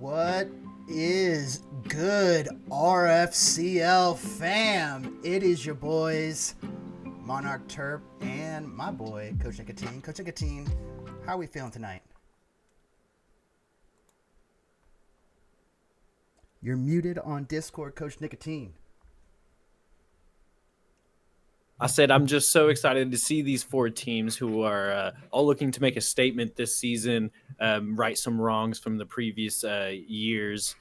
What is good, RFCL fam? It is your boys, Monarch Terp, and my boy, Coach Nicotine. Coach Nicotine, how are we feeling tonight? You're muted on Discord, Coach Nicotine. I said I'm just so excited to see these four teams who are all looking to make a statement this season, right some wrongs from the previous years.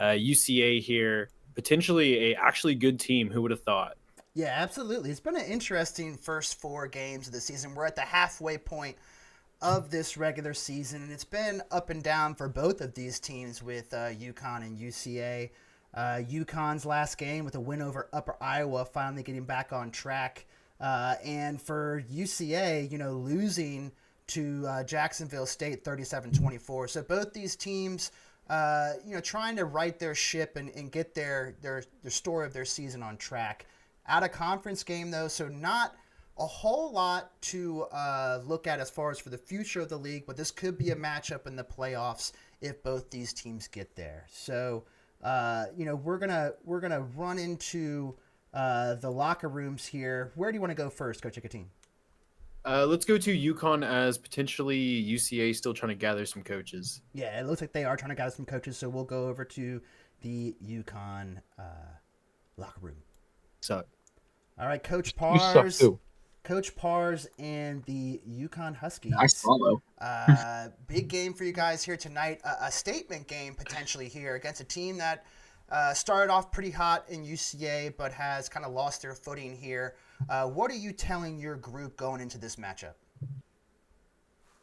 UCA here, potentially a actually good team. Who would have thought? Yeah, absolutely. It's been an interesting first four games of the season. We're at the halfway point of this regular season, and it's been up and down for both of these teams with UCONN and UCA. UConn's last game with a win over Upper Iowa, finally getting back on track. And for UCA, losing to Jacksonville State 37-24. So both these teams, trying to right their ship and get their story of their season on track. Out of conference game, though, so not a whole lot to look at as far as for the future of the league, but this could be a matchup in the playoffs if both these teams get there. So, we're gonna run into the locker rooms here. Where do you want to go first, Coach Nicotine? Let's go to UConn as potentially UCA still trying to gather some coaches. Yeah, it looks like they are trying to gather some coaches, so we'll go over to the UConn locker room. So, all right, Coach Pars. Coach Pars and the UConn Huskies. Nice follow. Big game for you guys here tonight. A statement game potentially here against a team that started off pretty hot in UCA but has kind of lost their footing here. What are you telling your group going into this matchup?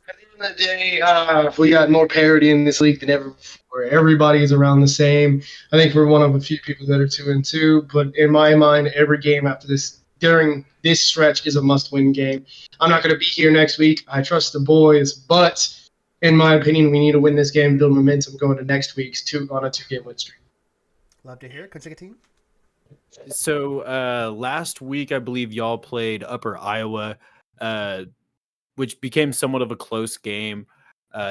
At the end of the day, we got more parity in this league than ever before. Everybody is around the same. I think we're one of a few people that are 2-2, but in my mind, every game after this, during this stretch, is a must-win game. I'm not going to be here next week. I trust the boys, but in my opinion, we need to win this game, build momentum going to next week's on a 2-game win streak. Love to hear it. Coach Nicotine? So last week, I believe y'all played Upper Iowa, which became somewhat of a close game.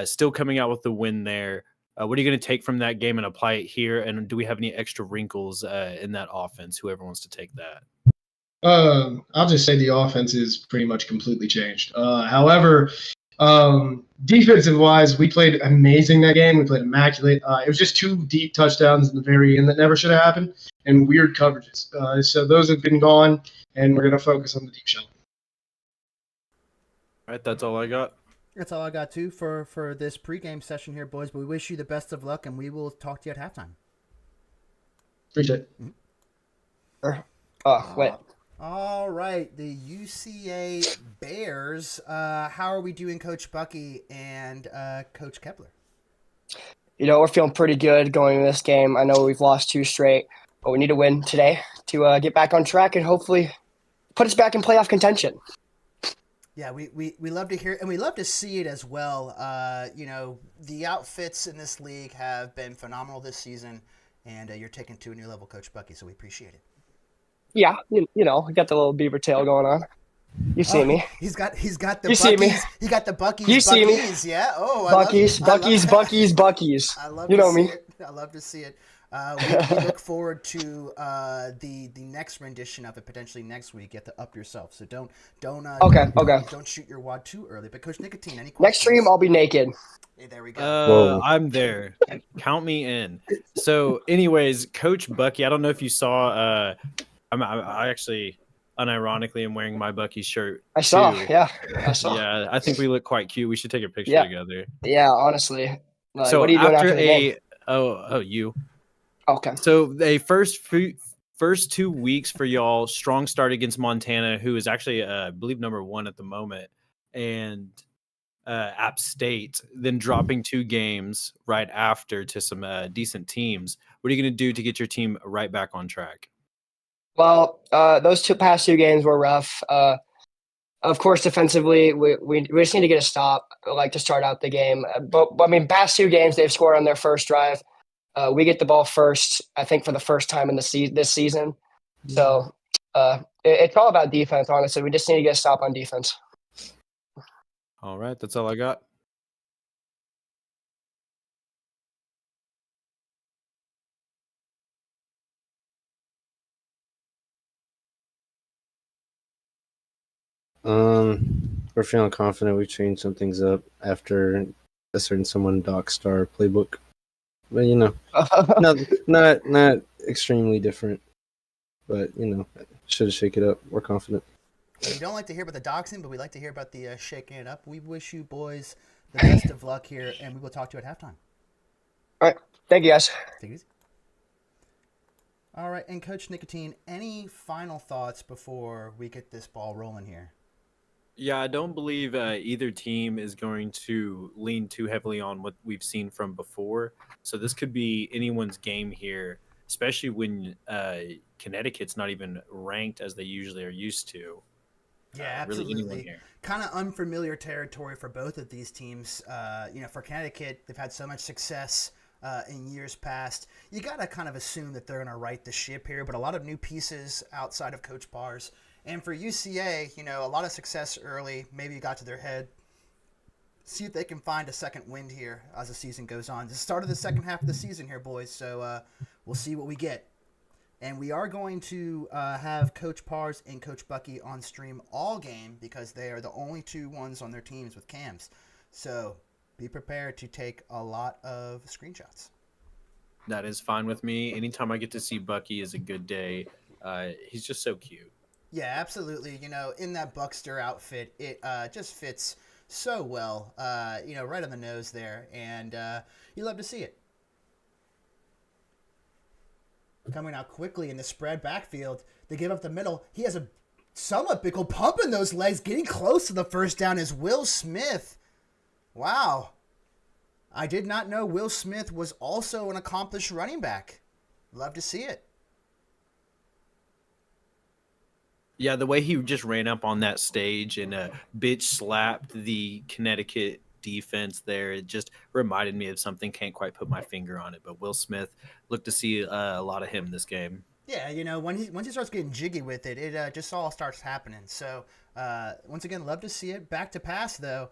Still coming out with the win there. What are you going to take from that game and apply it here? And do we have any extra wrinkles in that offense? Whoever wants to take that. I'll just say the offense is pretty much completely changed. However, defensive-wise, we played amazing that game. We played immaculate. It was just two deep touchdowns in the very end that never should have happened, and weird coverages. So those have been gone, and we're going to focus on the deep shot. All right, that's all I got. That's all I got, too, for this pregame session here, boys. But we wish you the best of luck, and we will talk to you at halftime. Appreciate it. Mm-hmm. Wait. All right, the UCA Bears. How are we doing, Coach Bucky and Coach Kepler? We're feeling pretty good going into this game. I know we've lost 2 straight, but we need to win today to get back on track and hopefully put us back in playoff contention. Yeah, we love to hear it, and we love to see it as well. The outfits in this league have been phenomenal this season, and you're taking to a new level, Coach Bucky, so we appreciate it. Yeah, we got the little beaver tail going on. You see me? He's got the you Buckies. See me? He got the Buckies. You see me? Yeah. Oh, Buckies. I love I love me? I love to see it. We look forward to the next rendition of it potentially next week. You have to up yourself, so don't don't shoot your wad too early. But Coach Nicotine, any questions? Next stream I'll be naked. Hey, there we go. I'm there. Count me in. So, anyways, Coach Bucky, I don't know if you saw. I actually, unironically, am wearing my Bucky shirt. I saw. Too. Yeah, I saw. Yeah, I think we look quite cute. We should take a picture together. Yeah, honestly. So what are you doing after the game? game? Okay. So the first 2 weeks for y'all, strong start against Montana, who is actually, I believe, number 1 at the moment, and App State, then dropping 2 games right after to some decent teams. What are you going to do to get your team right back on track? Well, those past 2 games were rough. Of course, defensively, we just need to get a stop, to start out the game. But I mean, past 2 games, they've scored on their first drive. We get the ball first, I think, for the first time in this season. So it's all about defense, honestly. We just need to get a stop on defense. All right, that's all I got. We're feeling confident. We've changed some things up after a certain someone doxed our playbook, but not extremely different. But should shake it up. We're confident. We don't like to hear about the doxing, but we like to hear about the shaking it up. We wish you boys the best of luck here, and we will talk to you at halftime. All right. Thank you, guys. Take it easy. All right, and Coach Nicotine, any final thoughts before we get this ball rolling here? Yeah, I don't believe either team is going to lean too heavily on what we've seen from before. So this could be anyone's game here, especially when Connecticut's not even ranked as they usually are used to. Yeah, Really anyone absolutely. here. Kind of unfamiliar territory for both of these teams. For Connecticut, they've had so much success in years past. You got to kind of assume that they're going to right the ship here, but a lot of new pieces outside of Coach Parr's. And for UCA, a lot of success early. Maybe you got to their head. See if they can find a second wind here as the season goes on. The start of the second half of the season here, boys. So we'll see what we get. And we are going to have Coach Parr's and Coach Bucky on stream all game because they are the only two ones on their teams with cams. So be prepared to take a lot of screenshots. That is fine with me. Anytime I get to see Bucky is a good day. He's just so cute. Yeah, absolutely. In that Buckster outfit, it just fits so well, right on the nose there. And you love to see it. Coming out quickly in the spread backfield. They give up the middle. He has a somewhat big old pump in those legs. Getting close to the first down is Will Smith. Wow. I did not know Will Smith was also an accomplished running back. Love to see it. Yeah, the way he just ran up on that stage and bitch slapped the Connecticut defense there, it just reminded me of something. Can't quite put my finger on it, but Will Smith, looked to see a lot of him this game. Yeah, once he starts getting jiggy with it, it just all starts happening. So once again, love to see it. Back to pass though.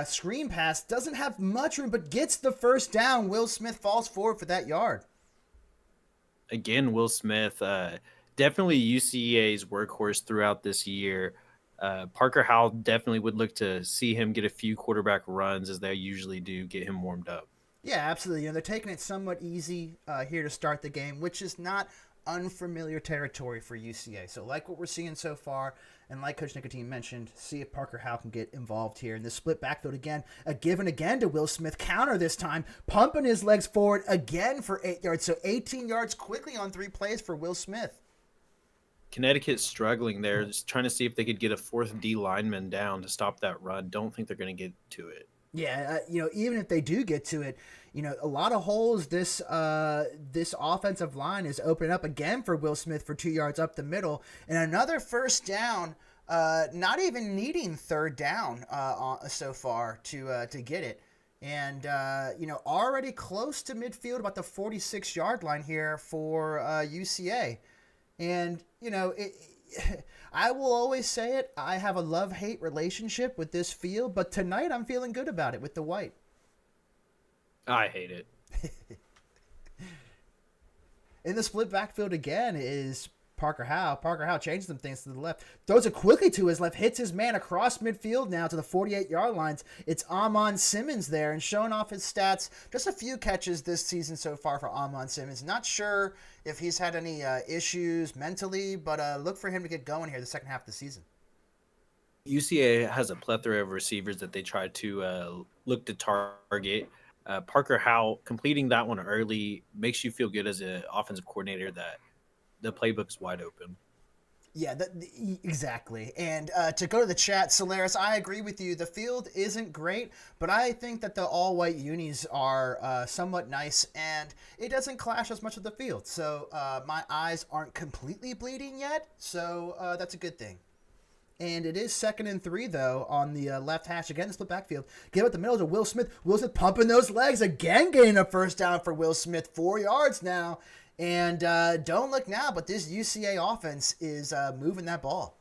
Screen pass doesn't have much room, but gets the first down. Will Smith falls forward for that yard. Again, Will Smith, definitely UCA's workhorse throughout this year. Parker Howell definitely would look to see him get a few quarterback runs as they usually do, get him warmed up. Yeah, absolutely. They're taking it somewhat easy here to start the game, which is not unfamiliar territory for UCA. So like what we're seeing so far, and like Coach Nicotine mentioned, see if Parker Howell can get involved here. In the split backfield again, a give and again to Will Smith. Counter this time, pumping his legs forward again for 8 yards. So 18 yards quickly on 3 plays for Will Smith. Connecticut's struggling there, just trying to see if they could get a fourth D lineman down to stop that run. Don't think they're going to get to it. Yeah, even if they do get to it, a lot of holes this offensive line is opening up again for Will Smith for 2 yards up the middle. And another first down, not even needing third down so far to get it. And, already close to midfield, about the 46-yard line here for UCA. And, I will always say it. I have a love-hate relationship with this field, but tonight I'm feeling good about it with the white. I hate it. In the split backfield again is Parker Howell. Parker Howell changes some things to the left. Throws it quickly to his left. Hits his man across midfield now to the 48-yard lines. It's Amon Simmons there and showing off his stats. Just a few catches this season so far for Amon Simmons. Not sure if he's had any issues mentally, but look for him to get going here the second half of the season. UCA has a plethora of receivers that they try to look to target. Parker Howell completing that one early makes you feel good as an offensive coordinator that the playbook's wide open. Yeah, exactly. And to go to the chat, Solaris, I agree with you. The field isn't great, but I think that the all-white unis are somewhat nice, and it doesn't clash as much with the field. So my eyes aren't completely bleeding yet, so that's a good thing. And it is 2nd and 3, though, on the left hash. Again, the split backfield. Give it the middle to Will Smith. Will Smith pumping those legs. Again, getting a first down for Will Smith. 4 yards now. And don't look now, but this UCA offense is moving that ball.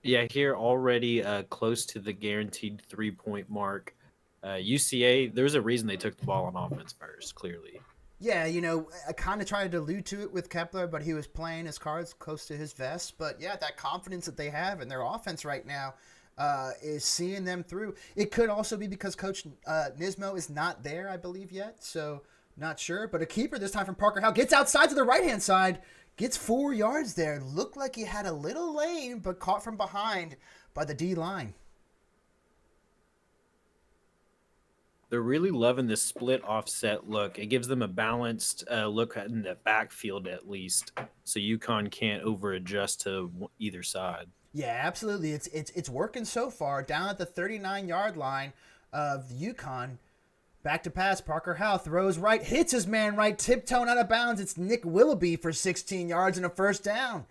Yeah, here already close to the guaranteed 3-point mark. UCA, there's a reason they took the ball on offense first, clearly. Yeah, you know, I kind of tried to allude to it with Kepler, but he was playing his cards close to his vest. But yeah, that confidence that they have in their offense right now is seeing them through. It could also be because Coach Nismo is not there, I believe, yet. So not sure. But a keeper this time from Parker Howe gets outside to the right hand side, gets 4 yards there. Looked like he had a little lane, but caught from behind by the D line. They're really loving this split offset look. It gives them a balanced look in the backfield at least, so UConn can't over adjust to either side. Yeah, absolutely. It's working so far. Down at the 39-yard line of UConn, back to pass. Parker Howe throws right, hits his man right, tiptoeing out of bounds. It's Nick Willoughby for 16 yards and a first down.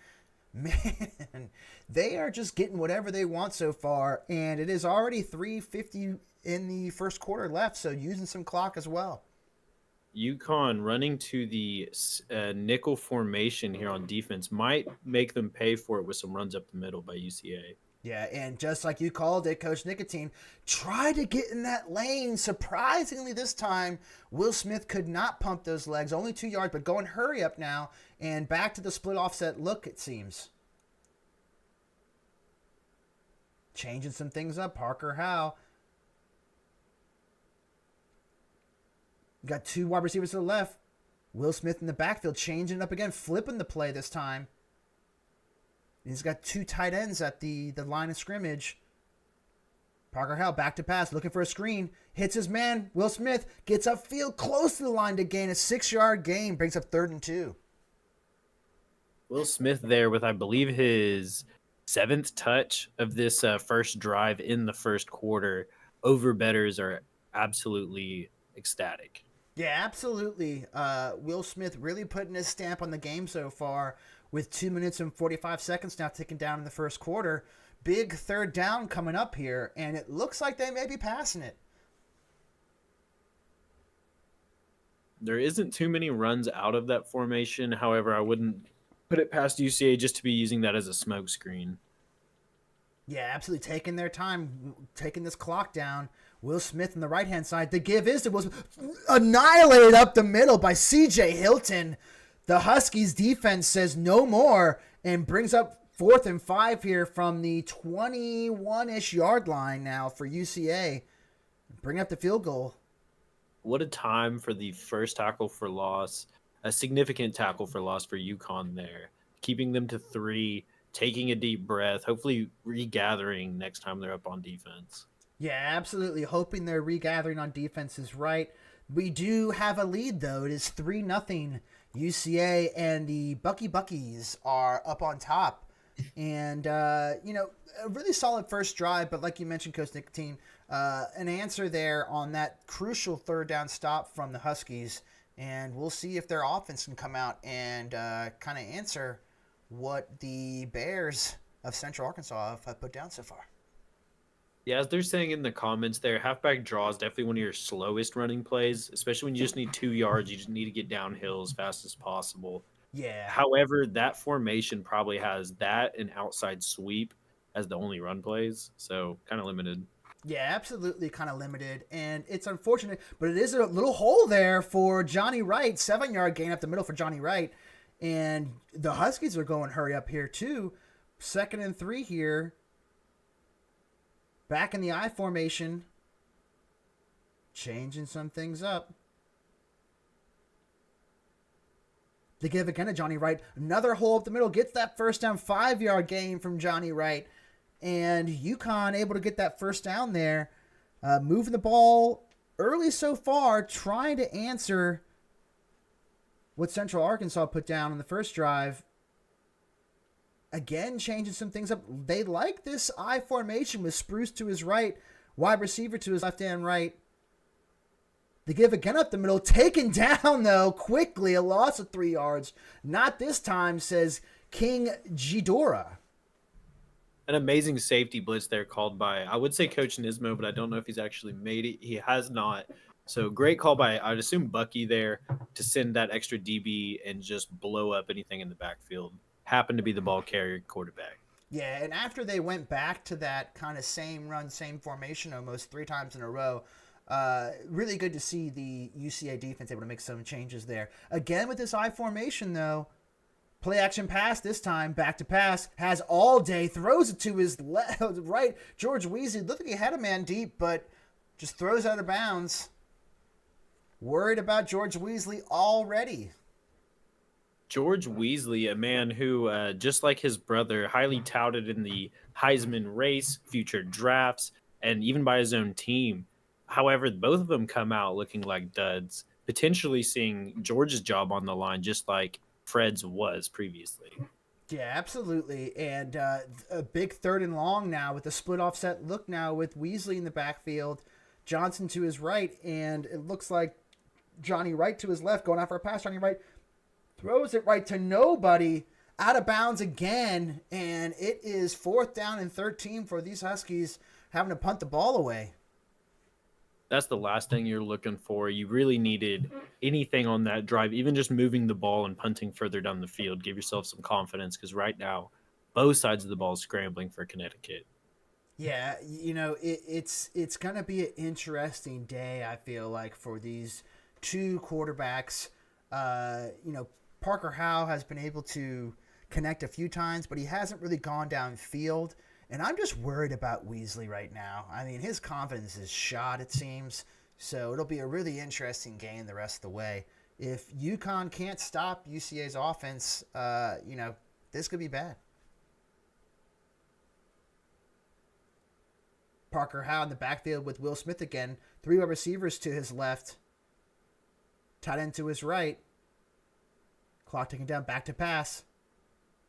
Man, they are just getting whatever they want so far, and it is already 3:50 in the first quarter left, so using some clock as well. UConn running to the nickel formation here on defense might make them pay for it with some runs up the middle by UCA. Yeah, and just like you called it, Coach Nicotine, try to get in that lane. Surprisingly this time, Will Smith could not pump those legs, only 2 yards, but go and hurry up now, and back to the split offset look, it seems. Changing some things up, Parker Howe. Got 2 wide receivers to the left. Will Smith in the backfield, changing it up again, flipping the play this time. He's got 2 tight ends at the line of scrimmage. Parker Howe back to pass, looking for a screen. Hits his man. Will Smith gets upfield, close to the line to gain a 6-yard gain. Brings up 3rd and 2. Will Smith there with, I believe, his 7th touch of this first drive in the first quarter. Over bettors are absolutely ecstatic. Yeah, absolutely. Will Smith really putting his stamp on the game so far with 2 minutes and 45 seconds now ticking down in the first quarter. Big 3rd down coming up here, and it looks like they may be passing it. There isn't too many runs out of that formation. However, I wouldn't put it past UCA just to be using that as a smoke screen. Yeah, absolutely taking their time, taking this clock down. Will Smith on the right-hand side. The give is to Will Smith. Annihilated up the middle by C.J. Hilton. The Huskies defense says no more and brings up 4th and 5 here from the 21-ish yard line now for UCA. Bring up the field goal. What a time for the first tackle for loss. A significant tackle for loss for UConn there. Keeping them to 3, taking a deep breath, hopefully regathering next time they're up on defense. Yeah, absolutely. Hoping their regathering on defense is right. We do have a lead, though. It is 3-0 UCA, and the Buckies are up on top. And, you know, a really solid first drive, but like you mentioned, Coach Nicotine, an answer there on that crucial 3rd down stop from the Huskies. And we'll see if their offense can come out and kind of answer what the Bears of Central Arkansas have put down so far. Yeah, as they're saying in the comments there, halfback draw is definitely one of your slowest running plays, especially when you just need 2 yards. You just need to get downhill as fast as possible. Yeah. However, that formation probably has that and outside sweep as the only run plays, so kind of limited. Yeah, absolutely kind of limited, and it's unfortunate, but it is a little hole there for Johnny Wright. 7-yard gain up the middle for Johnny Wright, and the Huskies are going hurry up here too. 2nd and 3 here. Back in the I formation. Changing some things up. They give again to Johnny Wright. Another hole up the middle. Gets that first down. 5-yard gain from Johnny Wright. And UConn able to get that first down there. Moving the ball early so far. Trying to answer what Central Arkansas put down in the first drive. Again, changing some things up. They like this I formation with Spruce to his right, wide receiver to his left and right. They give again up the middle. Taken down, though, quickly. A loss of 3 yards. Not this time, says King Ghidorah. An amazing safety blitz there called by, I would say Coach Nismo, but I don't know if he's actually made it. He has not. So great call by, I'd assume, Bucky there to send that extra DB and just blow up anything in the backfield. Happened to be the ball carrier quarterback. Yeah, and after they went back to that kind of same run, same formation almost 3 times in a row, Really good to see the UCA defense able to make some changes there. Again, with this I formation, though, play action pass this time, back to pass, has all day, throws it to his left, right. George Weasley looked like he had a man deep, but just throws out of bounds. Worried about George Weasley already. George Weasley, a man who, just like his brother, highly touted in the Heisman race, future drafts, and even by his own team. However, both of them come out looking like duds, potentially seeing George's job on the line, just like Fred's was previously. Yeah, absolutely. And a big 3rd and long now with the split offset look now with Weasley in the backfield, Johnson to his right, and it looks like Johnny Wright to his left, going out for a pass. Johnny Wright throws it right to nobody, out of bounds again, and it is 4th down and 13 for these Huskies, having to punt the ball away. That's the last thing you're looking for. You really needed anything on that drive, even just moving the ball and punting further down the field. Give yourself some confidence, because right now, both sides of the ball is scrambling for Connecticut. Yeah, it's going to be an interesting day, I feel like, for these two quarterbacks. Parker Howe has been able to connect a few times, but he hasn't really gone downfield. And I'm just worried about Weasley right now. I mean, his confidence is shot, it seems. So it'll be a really interesting game the rest of the way. If UConn can't stop UCA's offense, this could be bad. Parker Howe in the backfield with Will Smith again. 3 wide receivers to his left. Tight end to his right. Clock ticking down, back to pass.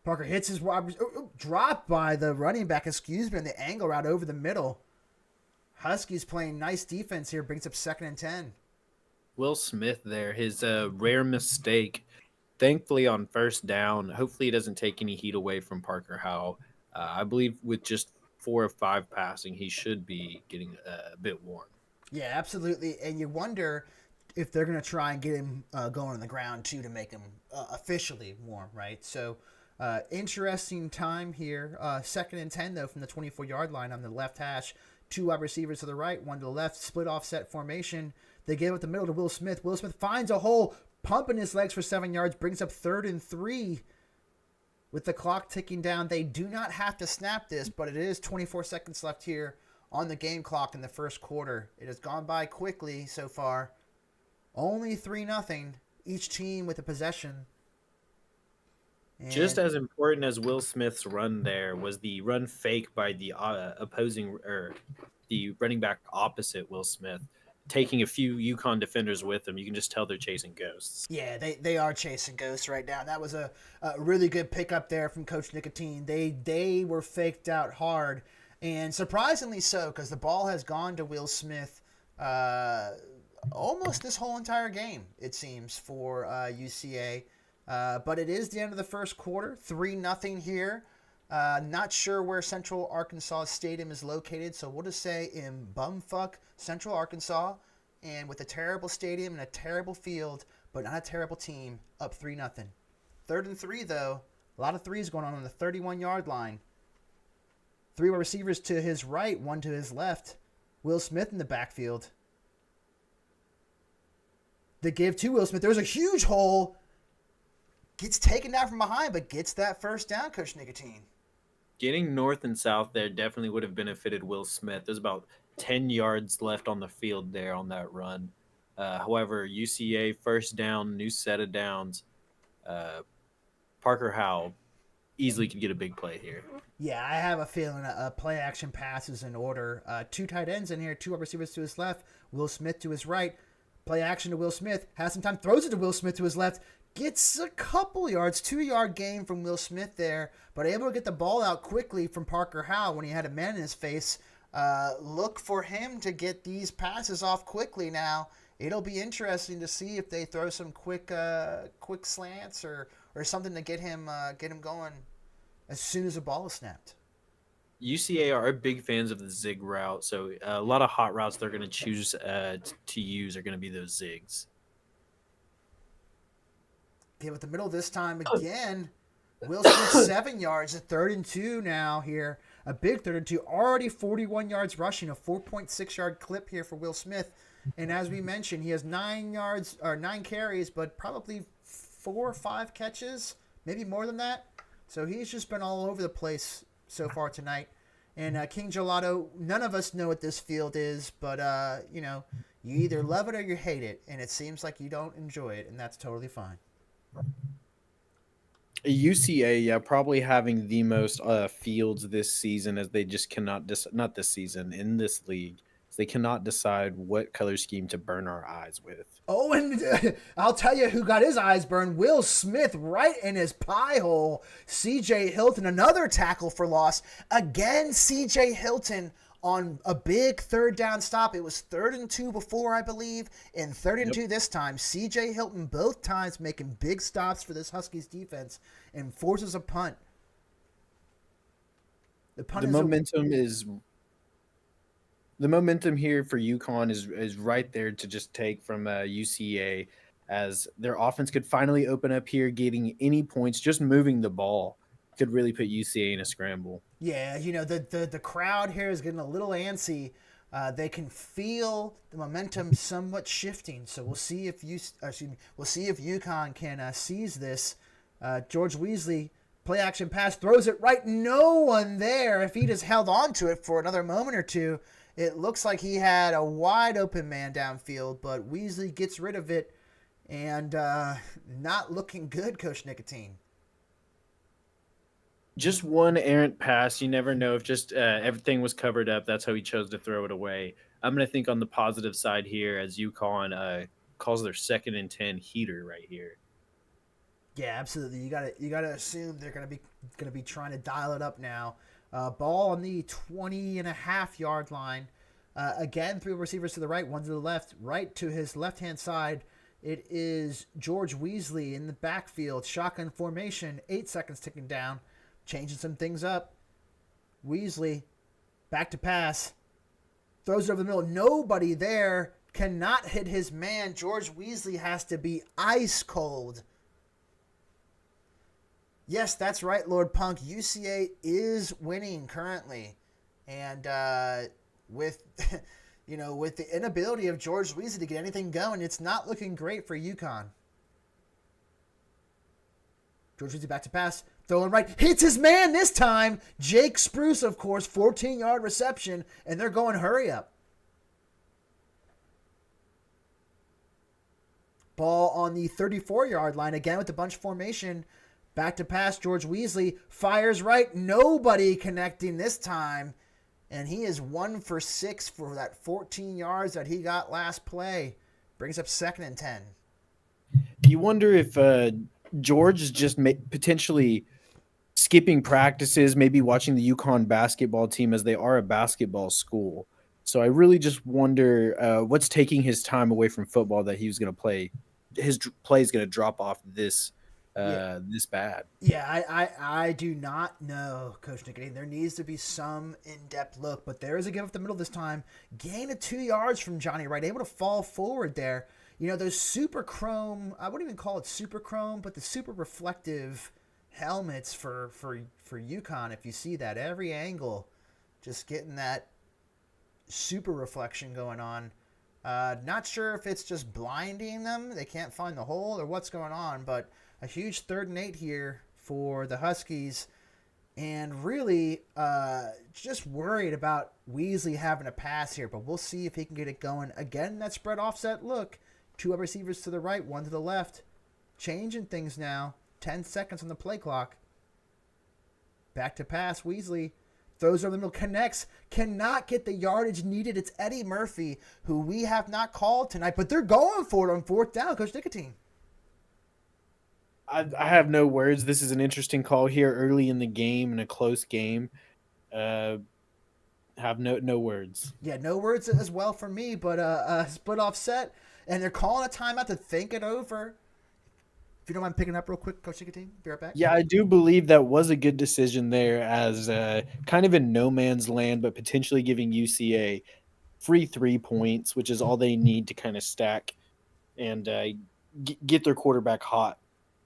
Parker hits his drop by the running back, on the angle route over the middle. Huskies playing nice defense here, brings up 2nd and 10. Will Smith there, his rare mistake, thankfully on 1st down. Hopefully he doesn't take any heat away from Parker Howe. I believe with just 4 or 5 passing, he should be getting a bit warm. Yeah, absolutely. And you wonder if they're going to try and get him going on the ground, too, to make him officially warm, right? So, interesting time here. 2nd and 10, though, from the 24-yard line on the left hash. 2 wide receivers to the right, 1 to the left, split offset formation. They give it the middle to Will Smith. Will Smith finds a hole, pumping his legs for 7 yards, brings up 3rd and 3. With the clock ticking down, they do not have to snap this, but it is 24 seconds left here on the game clock in the first quarter. It has gone by quickly so far. Only 3-0, each team with a possession. And just as important as Will Smith's run there was the run fake by the the running back opposite Will Smith, taking a few UConn defenders with them. You can just tell they're chasing ghosts. Yeah, they are chasing ghosts right now. That was a really good pickup there from Coach Nicotine. They were faked out hard, and surprisingly so, because the ball has gone to Will Smith almost this whole entire game, it seems, for UCA. But it is the end of the first quarter, 3-0 here. Not sure where Central Arkansas Stadium is located, so we'll just say in bumfuck Central Arkansas, and with a terrible stadium and a terrible field, but not a terrible team, up 3-0. 3rd and 3, though. A lot of threes going on the 31-yard line. 3 wide receivers to his right, 1 to his left. Will Smith in the backfield. They give to Will Smith. There's a huge hole. Gets taken down from behind, but gets that 1st down, Coach Nicotine. Getting north and south there definitely would have benefited Will Smith. There's about 10 yards left on the field there on that run. However, UCA 1st down, new set of downs. Parker Howe easily could get a big play here. Yeah, I have a feeling a play action pass is in order. 2 tight ends in here, 2 wide receivers to his left, Will Smith to his right. Play action to Will Smith, has some time, throws it to Will Smith to his left, gets a couple yards, 2-yard gain from Will Smith there, but able to get the ball out quickly from Parker Howe when he had a man in his face. Look for him to get these passes off quickly now. It'll be interesting to see if they throw some quick slants or something to get him going as soon as the ball is snapped. UCA are big fans of the zig route, so a lot of hot routes they're going to choose to use are going to be those zigs. Give it the middle this time again. Will Smith 7 yards at 3rd and 2 now here. A big 3rd and 2. Already 41 yards rushing, a 4.6 yard clip here for Will Smith. And as we mentioned, he has 9 carries, but probably 4 or 5 catches, maybe more than that. So he's just been all over the place so far tonight. And King Gelato, none of us know what this field is, but, you either love it or you hate it. And it seems like you don't enjoy it, and that's totally fine. UCA, yeah, probably having the most fields this season, as they just cannot not this season, in this league. They cannot decide what color scheme to burn our eyes with. Oh, and I'll tell you who got his eyes burned. Will Smith right in his pie hole. C.J. Hilton, another tackle for loss. Again, C.J. Hilton on a big 3rd down stop. It was 3rd and 2 before, I believe, and 3rd and 2 this time. C.J. Hilton both times making big stops for this Huskies defense and forces a punt. The momentum here for UConn is right there to just take from UCA, as their offense could finally open up here, getting any points, just moving the ball could really put UCA in a scramble. Yeah, the crowd here is getting a little antsy. They can feel the momentum somewhat shifting. So we'll see if UConn can seize this. George Weasley, play action pass, throws it right. No one there. If he just held on to it for another moment or two, it looks like he had a wide open man downfield, but Weasley gets rid of it, and not looking good, Coach Nicotine. Just one errant pass. You never know if just everything was covered up. That's how he chose to throw it away. I'm going to think on the positive side here, as UConn calls their 2nd and 10 heater right here. Yeah, absolutely. You gotta assume they're gonna be trying to dial it up now. Ball on the 20.5-yard line. Again, 3 receivers to the right, 1 to the left. Right to his left-hand side, it is George Weasley in the backfield. Shotgun formation, 8 seconds ticking down. Changing some things up. Weasley, back to pass. Throws it over the middle. Nobody there. Cannot hit his man. George Weasley has to be ice cold. Yes, that's right, Lord Punk. UCA is winning currently. And with with the inability of George Weasley to get anything going, it's not looking great for UConn. George Weasley back to pass. Throwing right. Hits his man this time. Jake Spruce, of course, 14-yard reception. And they're going hurry up. Ball on the 34-yard line. Again with the bunch formation. Back to pass. George Weasley fires right. Nobody connecting this time. And he is 1 for 6 for that 14 yards that he got last play. Brings up 2nd and 10. You wonder if George is just potentially skipping practices, maybe watching the UConn basketball team, as they are a basketball school. So I really just wonder what's taking his time away from football that he was going to play. His play is going to drop off this bad. Yeah, I do not know, Coach Nicotine. There needs to be some in-depth look, but there is a give up the middle this time. Gain of 2 yards from Johnny Wright, able to fall forward there. Those super chrome, I wouldn't even call it super chrome, but the super reflective helmets for UConn, if you see that, every angle, just getting that super reflection going on. Not sure if it's just blinding them, they can't find the hole, or what's going on, but a huge 3rd and 8 here for the Huskies, and really just worried about Weasley having a pass here, but we'll see if he can get it going. Again, that spread offset look. 2 receivers to the right, 1 to the left. Changing things now. 10 seconds on the play clock. Back to pass. Weasley throws over the middle. Connects. Cannot get the yardage needed. It's Eddie Murphy, who we have not called tonight, but they're going for it on 4th down, Coach Nicotine. I have no words. This is an interesting call here early in the game, in a close game. Have no words. Yeah, no words as well for me, but split offset, and they're calling a timeout to think it over. If you don't mind picking up real quick, Coach Nicotine, be right back. Yeah, I do believe that was a good decision there, as kind of in no man's land, but potentially giving UCA free 3 points, which is all they need to kind of stack and get their quarterback hot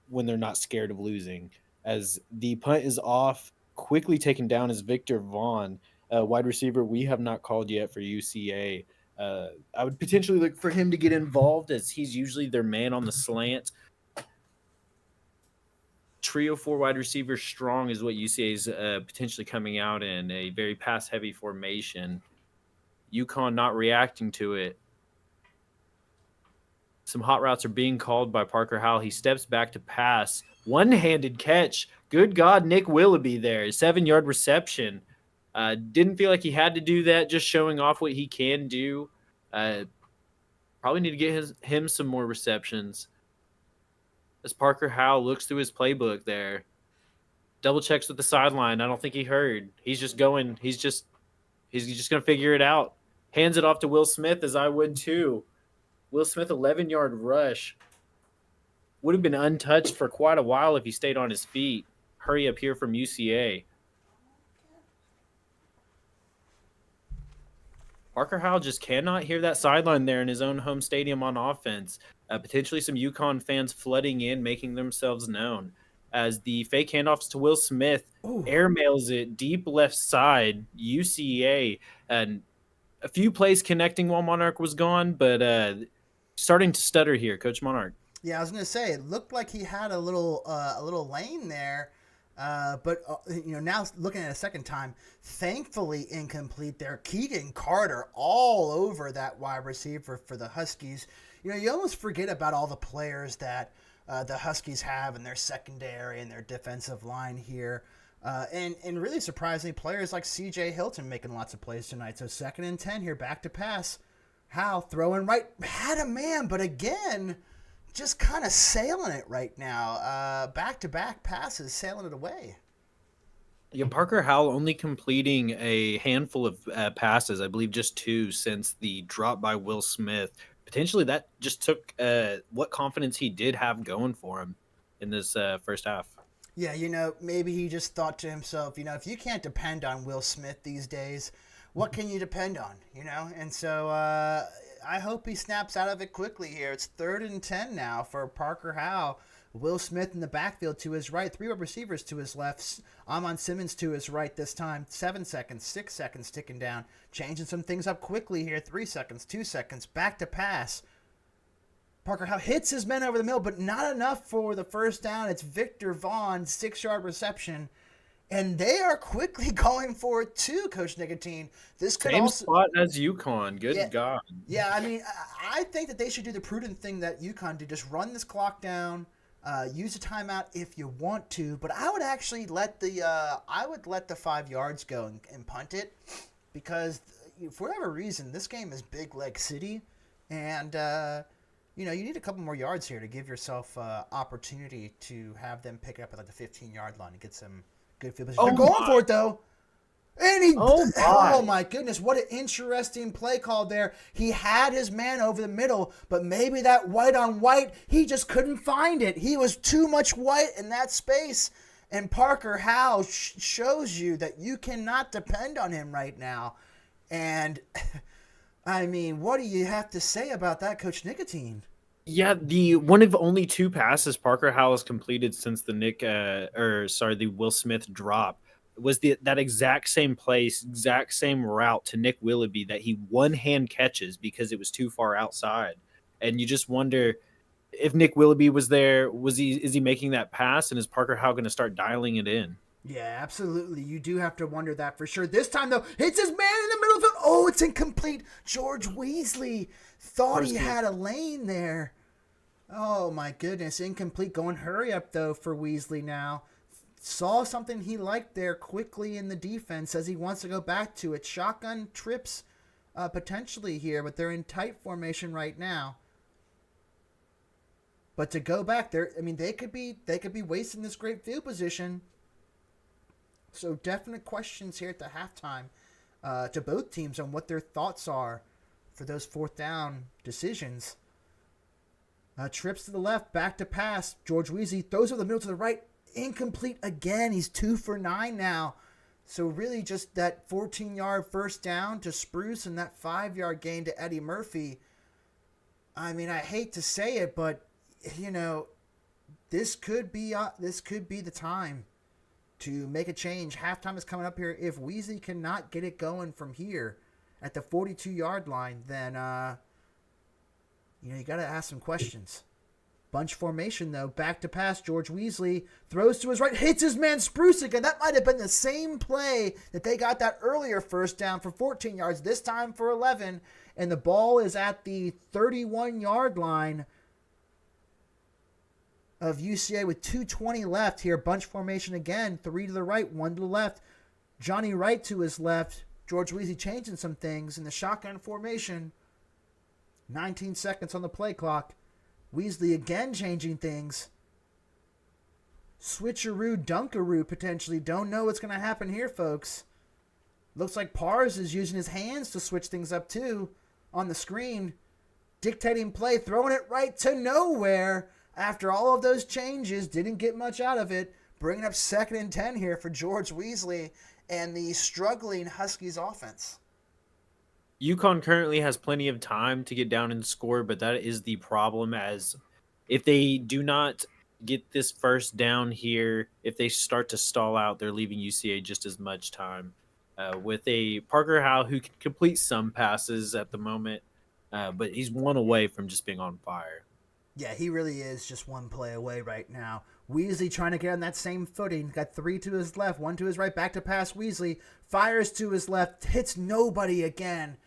when they're not scared of losing. As the punt is off, quickly taken down is Victor Vaughn, wide receiver we have not called yet for UCA. I would potentially look for him to get involved as he's usually their man on the slant. Trio 4 wide receivers strong is what UCA is potentially coming out in, a very pass-heavy formation. UConn not reacting to it. Some hot routes are being called by Parker Howell. He steps back to pass. One-handed catch. Good God, Nick Willoughby there. 7-yard reception. Didn't feel like he had to do that, just showing off what he can do. Probably need to get him some more receptions. As Parker Howell looks through his playbook there. Double checks with the sideline. I don't think he heard. He's just going. He's just going to figure it out. Hands it off to Will Smith, as I would too. Will Smith, 11-yard rush. Would have been untouched for quite a while if he stayed on his feet. Hurry up here from UCA. Parker Howell just cannot hear that sideline there in his own home stadium on offense. Potentially some UConn fans flooding in, making themselves known. As the fake handoffs to Will Smith, airmails it deep left side, UCA. And a few plays connecting while Monarch was gone, but starting to stutter here, Coach Monarch. Yeah, I was gonna say it looked like he had a little lane there, but now looking at it a second time, thankfully incomplete there. Keegan Carter all over that wide receiver for the Huskies. You almost forget about all the players that the Huskies have in their secondary and their defensive line here. And really surprisingly, players like C.J. Hilton making lots of plays tonight. So 2nd and 10 here, back to pass. Howe throwing right, had a man, but again, just kind of sailing it right now. Back-to-back passes, sailing it away. Yeah, Parker Howell only completing a handful of passes, I believe just 2 since the drop by Will Smith. Potentially that just took what confidence he did have going for him in this first half. Yeah, maybe he just thought to himself, if you can't depend on Will Smith these days, what can you depend on, And so I hope he snaps out of it quickly here. It's 3rd and 10 now for Parker Howell. Will Smith in the backfield to his right. 3 receivers to his left. Amon Simmons to his right this time. 7 seconds, 6 seconds ticking down. Changing some things up quickly here. 3 seconds, 2 seconds. Back to pass. Parker Howell hits his men over the middle, but not enough for the first down. It's Victor Vaughn, 6-yard reception. And they are quickly going for it too, Coach Nicotine. This could Same also spot as UConn. Good God. Yeah, I mean, I think that they should do the prudent thing that UConn did. Just run this clock down, use a timeout if you want to. But I would actually let the 5 yards go and punt it, because for whatever reason, this game is Big Leg City, and you need a couple more yards here to give yourself opportunity to have them pick it up at like the 15-yard line and get some good field position. They're going for it though. And he, oh my goodness, what an interesting play call there. He had his man over the middle, but maybe that white on white, he just couldn't find it. He was too much white in that space. And Parker Howell shows you that you cannot depend on him right now. And I mean, what do you have to say about that, Coach Nicotine? Yeah, the one of only 2 passes Parker Howell has completed since the Will Smith drop was that exact same place, exact same route to Nick Willoughby that he one-hand catches because it was too far outside. And you just wonder if Nick Willoughby was there, is he making that pass, and is Parker Howell going to start dialing it in? Yeah, absolutely. You do have to wonder that for sure. This time, though, hits his man in the middle of it. Oh, it's incomplete. George Weasley thought he had a lane there. Oh, my goodness. Incomplete. Going hurry up, though, for Weasley now. Saw something he liked there quickly in the defense. Says he wants to go back to it. Shotgun trips potentially here, but they're in tight formation right now. But to go back there, I mean, they could be wasting this great field position. So definite questions here at the halftime to both teams on what their thoughts are for those 4th down decisions. Trips to the left, back to pass. George Weasley throws over the middle to the right. Incomplete again. He's 2 for 9 now. So really just that 14-yard first down to Spruce and that 5-yard gain to Eddie Murphy. I mean, I hate to say it, but this could be the time to make a change. Halftime is coming up here. If Weasley cannot get it going from here at the 42-yard line, then you got to ask some questions. Bunch formation, though. Back to pass. George Weasley throws to his right. Hits his man Spruce again. That might have been the same play that they got that earlier first down for 14 yards. This time for 11. And the ball is at the 31-yard line of UCA with 2:20 left here. Bunch formation again. 3 to the right, 1 to the left. Johnny Wright to his left. George Weasley changing some things in the shotgun formation. 19 seconds on the play clock. Weasley again changing things. Switcheroo, dunkaroo potentially. Don't know what's going to happen here, folks. Looks like Pars is using his hands to switch things up too on the screen. Dictating play, throwing it right to nowhere. After all of those changes, didn't get much out of it. Bringing up 2nd and 10 here for George Weasley and the struggling Huskies offense. UConn currently has plenty of time to get down and score, but that is the problem, as if they do not get this first down here, if they start to stall out, they're leaving UCA just as much time. With a Parker Howell who can complete some passes at the moment, but he's one away from just being on fire. Yeah, he really is just one play away right now. Weasley trying to get on that same footing. Got 3 to his left, 1 to his right. Back to pass Weasley. Fires to his left. Hits nobody again.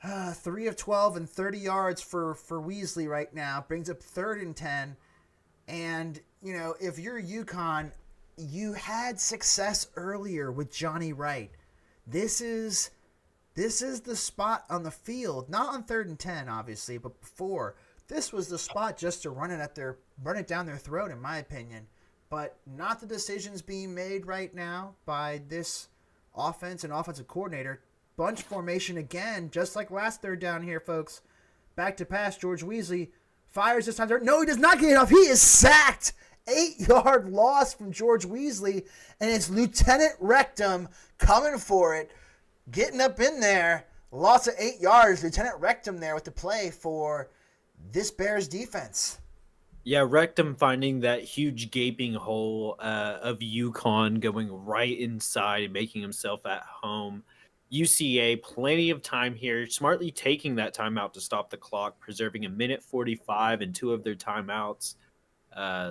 3 of 12 and 30 yards for Weasley right now. Brings up 3rd and 10. And, if you're UConn, you had success earlier with Johnny Wright. This is the spot on the field. Not on 3rd and 10, obviously, but before. This was the spot just to run it down their throat, in my opinion. But not the decisions being made right now by this offense and offensive coordinator. Bunch formation again, just like last third down here, folks. Back to pass, George Weasley fires this time. No, he does not get it off. He is sacked. 8-yard loss from George Weasley, and it's Lieutenant Rectum coming for it, getting up in there. Loss of 8 yards. Lieutenant Rectum there with the play for this Bears defense. Yeah, Rectum finding that huge gaping hole of UConn, going right inside and making himself at home. UCA, plenty of time here, smartly taking that timeout to stop the clock, preserving a minute 45 and 2 of their timeouts.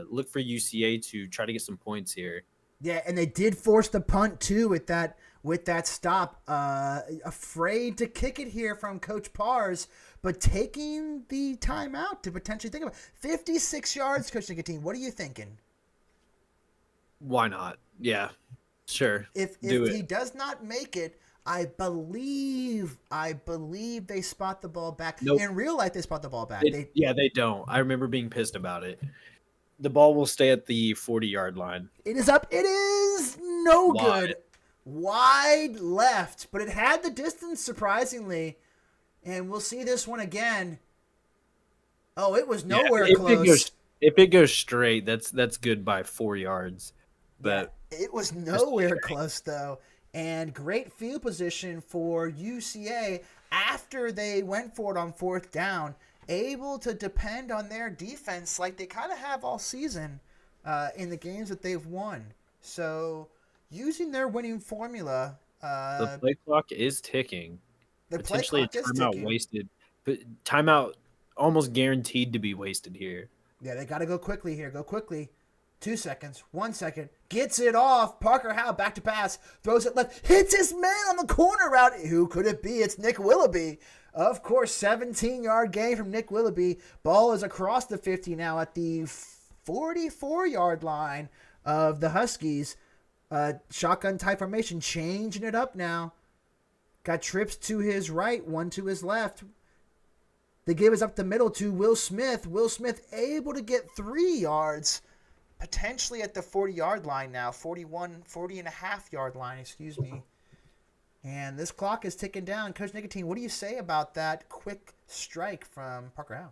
Look for UCA to try to get some points here. Yeah, and they did force the punt too with that stop. Afraid to kick it here from Coach Pars, but taking the timeout to potentially think about 56 yards, Coach Nicotine. What are you thinking? Why not? Yeah, sure. If he does not make it, I believe they spot the ball back. Nope. In real life, they spot the ball back. They don't. I remember being pissed about it. The ball will stay at the 40-yard line. It is up. It is no good. Wide left, but it had the distance, surprisingly. And we'll see this one again. Oh, it was nowhere close. If it goes straight, that's good by 4 yards. But it was nowhere close, though. And great field position for UCA after they went for it on 4th down. Able to depend on their defense like they kind of have all season in the games that they've won. So using their winning formula. The play clock is ticking. Potentially a timeout wasted. But timeout almost guaranteed to be wasted here. Yeah, they got to go quickly here. Go quickly. 2 seconds. 1 second. Gets it off. Parker Howe back to pass. Throws it left. Hits his man on the corner route. Who could it be? It's Nick Willoughby. Of course, 17-yard gain from Nick Willoughby. Ball is across the 50 now at the 44-yard line of the Huskies. Shotgun type formation. Changing it up now. Got trips to his right. 1 to his left. They give us up the middle to Will Smith. Will Smith able to get 3 yards. Potentially at the 40-yard line now. 40 and a half yard line, excuse me. And this clock is ticking down. Coach Nicotine, what do you say about that quick strike from Parker Howe?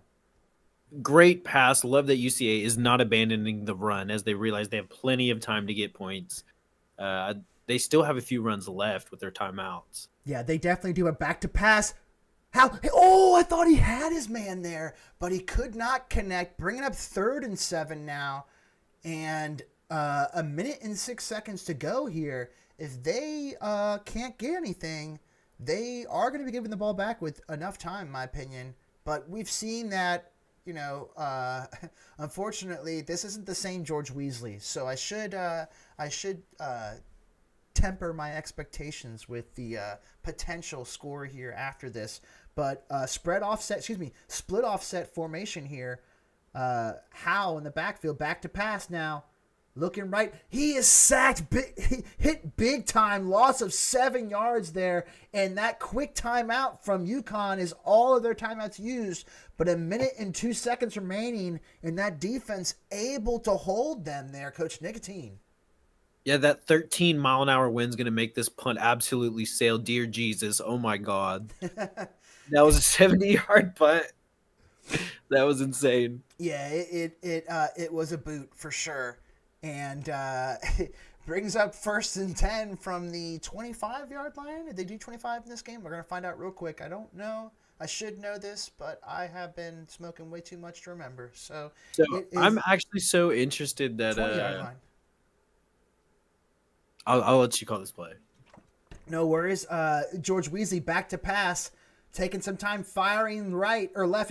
Great pass. Love that UCA is not abandoning the run as they realize they have plenty of time to get points. They still have a few runs left with their timeouts. Yeah, they definitely do. A back to pass. How? Oh, I thought he had his man there, but he could not connect. Bringing up 3rd and 7 now. And a minute and 6 seconds to go here. If they can't get anything, they are going to be giving the ball back with enough time, in my opinion. But we've seen that, unfortunately, this isn't the same George Weasley. So I should temper my expectations with the potential score here after this. But split offset formation here. Howe in the backfield, back to pass now. Looking right. He is sacked. He hit big time. Loss of 7 yards there. And that quick timeout from UConn is all of their timeouts used. But a minute and 2 seconds remaining. And that defense able to hold them there, Coach Nicotine. Yeah, that 13-mile-an-hour wind's going to make this punt absolutely sail. Dear Jesus. Oh, my God. That was a 70-yard punt. That was insane. Yeah, it was a boot for sure. And it brings up 1st and 10 from the 25-yard line. Did they do 25 in this game? We're going to find out real quick. I don't know. I should know this, but I have been smoking way too much to remember. So I'm actually so interested that 20-yard line. I'll let you call this play. No worries. George Weasley back to pass. Taking some time firing left,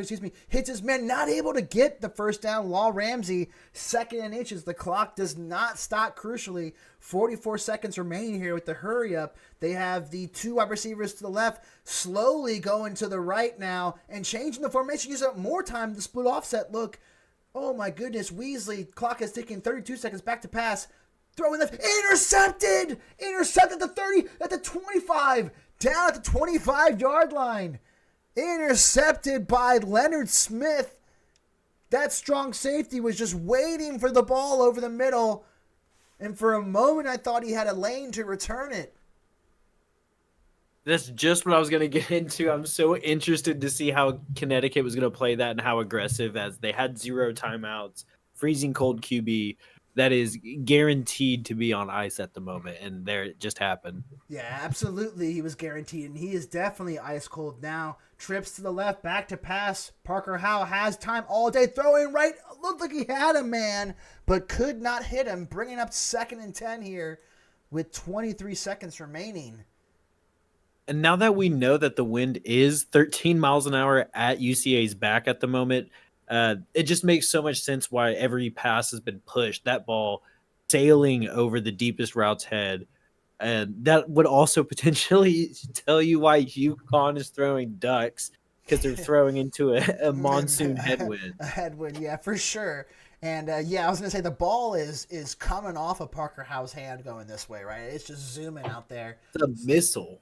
hits his man, not able to get the first down. Law Ramsey, 2nd and inches. The clock does not stop crucially. 44 seconds remaining here with the hurry up. They have the 2 wide receivers to the left, slowly going to the right now and changing the formation. Use up more time to split offset look. Oh my goodness, Weasley, clock is ticking, 32 seconds, back to pass. Throwing left, intercepted at the 30, at the 25. Down at the 25-yard line. Intercepted by Leonard Smith. That strong safety was just waiting for the ball over the middle. And for a moment, I thought he had a lane to return it. That's just what I was going to get into. I'm so interested to see how Connecticut was going to play that and how aggressive, as they had 0 timeouts, freezing cold QB. That is guaranteed to be on ice at the moment, and there it just happened. Yeah, absolutely. He was guaranteed, and he is definitely ice cold now. Trips to the left, back to pass. Parker Howe has time all day, throwing right. Looked like he had a man, but could not hit him. Bringing up 2nd and 10 here with 23 seconds remaining. And now that we know that the wind is 13 miles an hour at UCA's back at the moment, it just makes so much sense why every pass has been pushed. That ball sailing over the deepest route's head. And that would also potentially tell you why UConn is throwing ducks, because they're throwing into a monsoon headwind. A headwind, yeah, for sure. And, I was going to say the ball is coming off of Parker Howe's hand going this way, right? It's just zooming out there. It's a missile.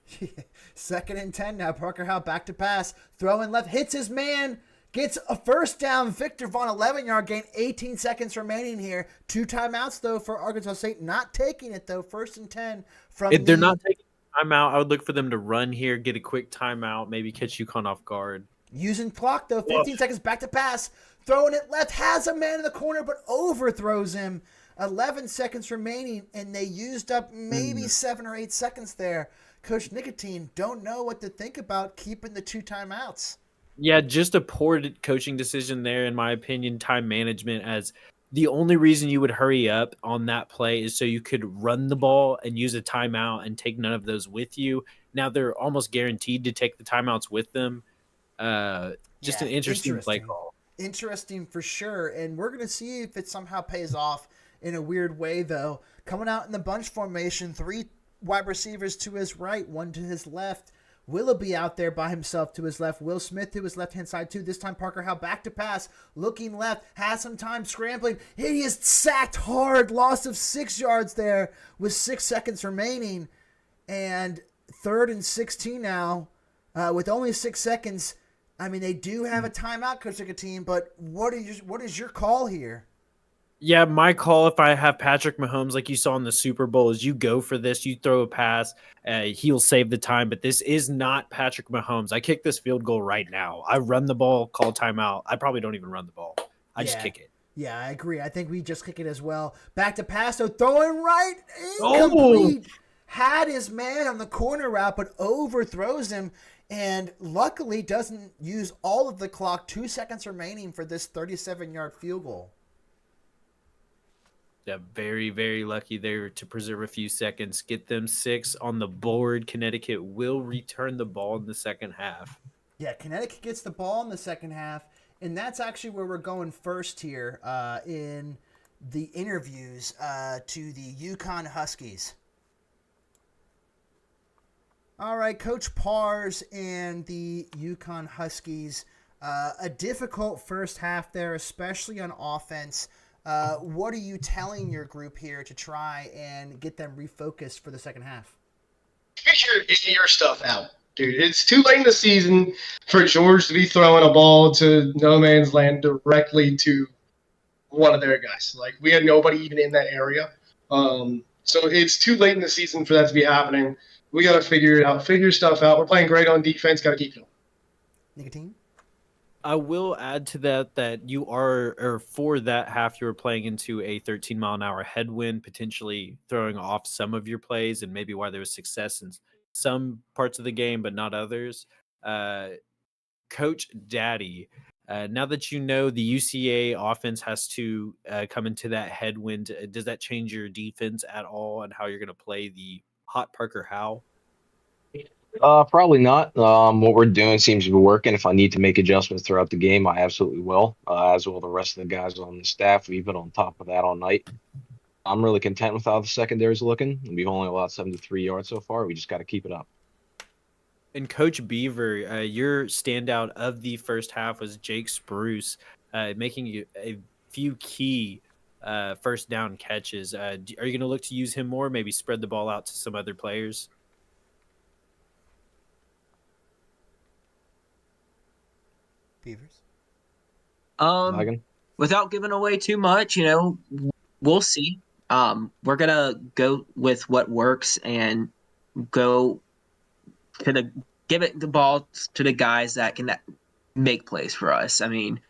2nd and 10 now. Parker Howe back to pass. Throwing left. Hits his man. Gets a first down. Victor Vaughn, 11-yard gain. 18 seconds remaining here. 2 timeouts, though, for Arkansas State. Not taking it, though. 1st and 10 from If they're not taking a timeout, I would look for them to run here, get a quick timeout, maybe catch UConn off guard. Using clock, though. 15 seconds. Back to pass. Throwing it left. Has a man in the corner, but overthrows him. 11 seconds remaining, and they used up maybe 7 or 8 seconds there. Coach Nicotine, don't know what to think about keeping the 2 timeouts. Yeah, just a poor coaching decision there, in my opinion. Time management, as the only reason you would hurry up on that play is so you could run the ball and use a timeout and take none of those with you. Now they're almost guaranteed to take the timeouts with them. An interesting play call. Interesting for sure, and we're going to see if it somehow pays off in a weird way, though. Coming out in the bunch formation, 3 wide receivers to his right, 1 to his left. Willoughby out there by himself to his left. Will Smith to his left-hand side, too. This time Parker Howe back to pass. Looking left. Has some time scrambling. He is sacked hard. Loss of 6 yards there with 6 seconds remaining. And 3rd and 16 now with only 6 seconds. I mean, they do have a timeout, Coach Nicotine, but what is your call here? Yeah, my call, if I have Patrick Mahomes like you saw in the Super Bowl, is you go for this. You throw a pass. He'll save the time. But this is not Patrick Mahomes. I kick this field goal right now. I run the ball, call timeout. I probably don't even run the ball. I just kick it. Yeah, I agree. I think we just kick it as well. Back to pass, so throwing right. Incomplete. Oh. Had his man on the corner route, but overthrows him. And luckily doesn't use all of the clock. 2 seconds remaining for this 37-yard field goal. Yeah, very, very lucky there to preserve a few seconds. Get them 6 on the board. Connecticut will return the ball in the second half. Yeah, Connecticut gets the ball in the second half, and that's actually where we're going first here in the interviews to the UConn Huskies. All right, Coach Pars and the UConn Huskies. A difficult first half there, especially on offense. What are you telling your group here to try and get them refocused for the second half? Get your stuff out, dude. It's too late in the season for George to be throwing a ball to no man's land directly to one of their guys. Like, we had nobody even in that area. So it's too late in the season for that to be happening. We got to figure it out, figure stuff out. We're playing great on defense. Got to keep going. Nicotine? I will add to that you are, or for that half, you were playing into a 13-mile-an-hour headwind, potentially throwing off some of your plays, and maybe why there was success in some parts of the game, but not others. Coach Daddy, now that you know the UCA offense has to come into that headwind, does that change your defense at all and how you're going to play the hot Parker Howell? Probably not. What we're doing seems to be working. If I need to make adjustments throughout the game, I absolutely will, as will the rest of the guys on the staff. We've been on top of that all night. I'm really content with how the secondary's looking. We've only allowed 73 yards so far. We just got to keep it up. And Coach Beaver, your standout of the first half was Jake Spruce, making a few key first down catches. Are you going to look to use him more, maybe spread the ball out to some other players? Beavers? Lagan? Without giving away too much, we'll see. We're going to go with what works and go give it the ball to the guys that can make plays for us. I mean,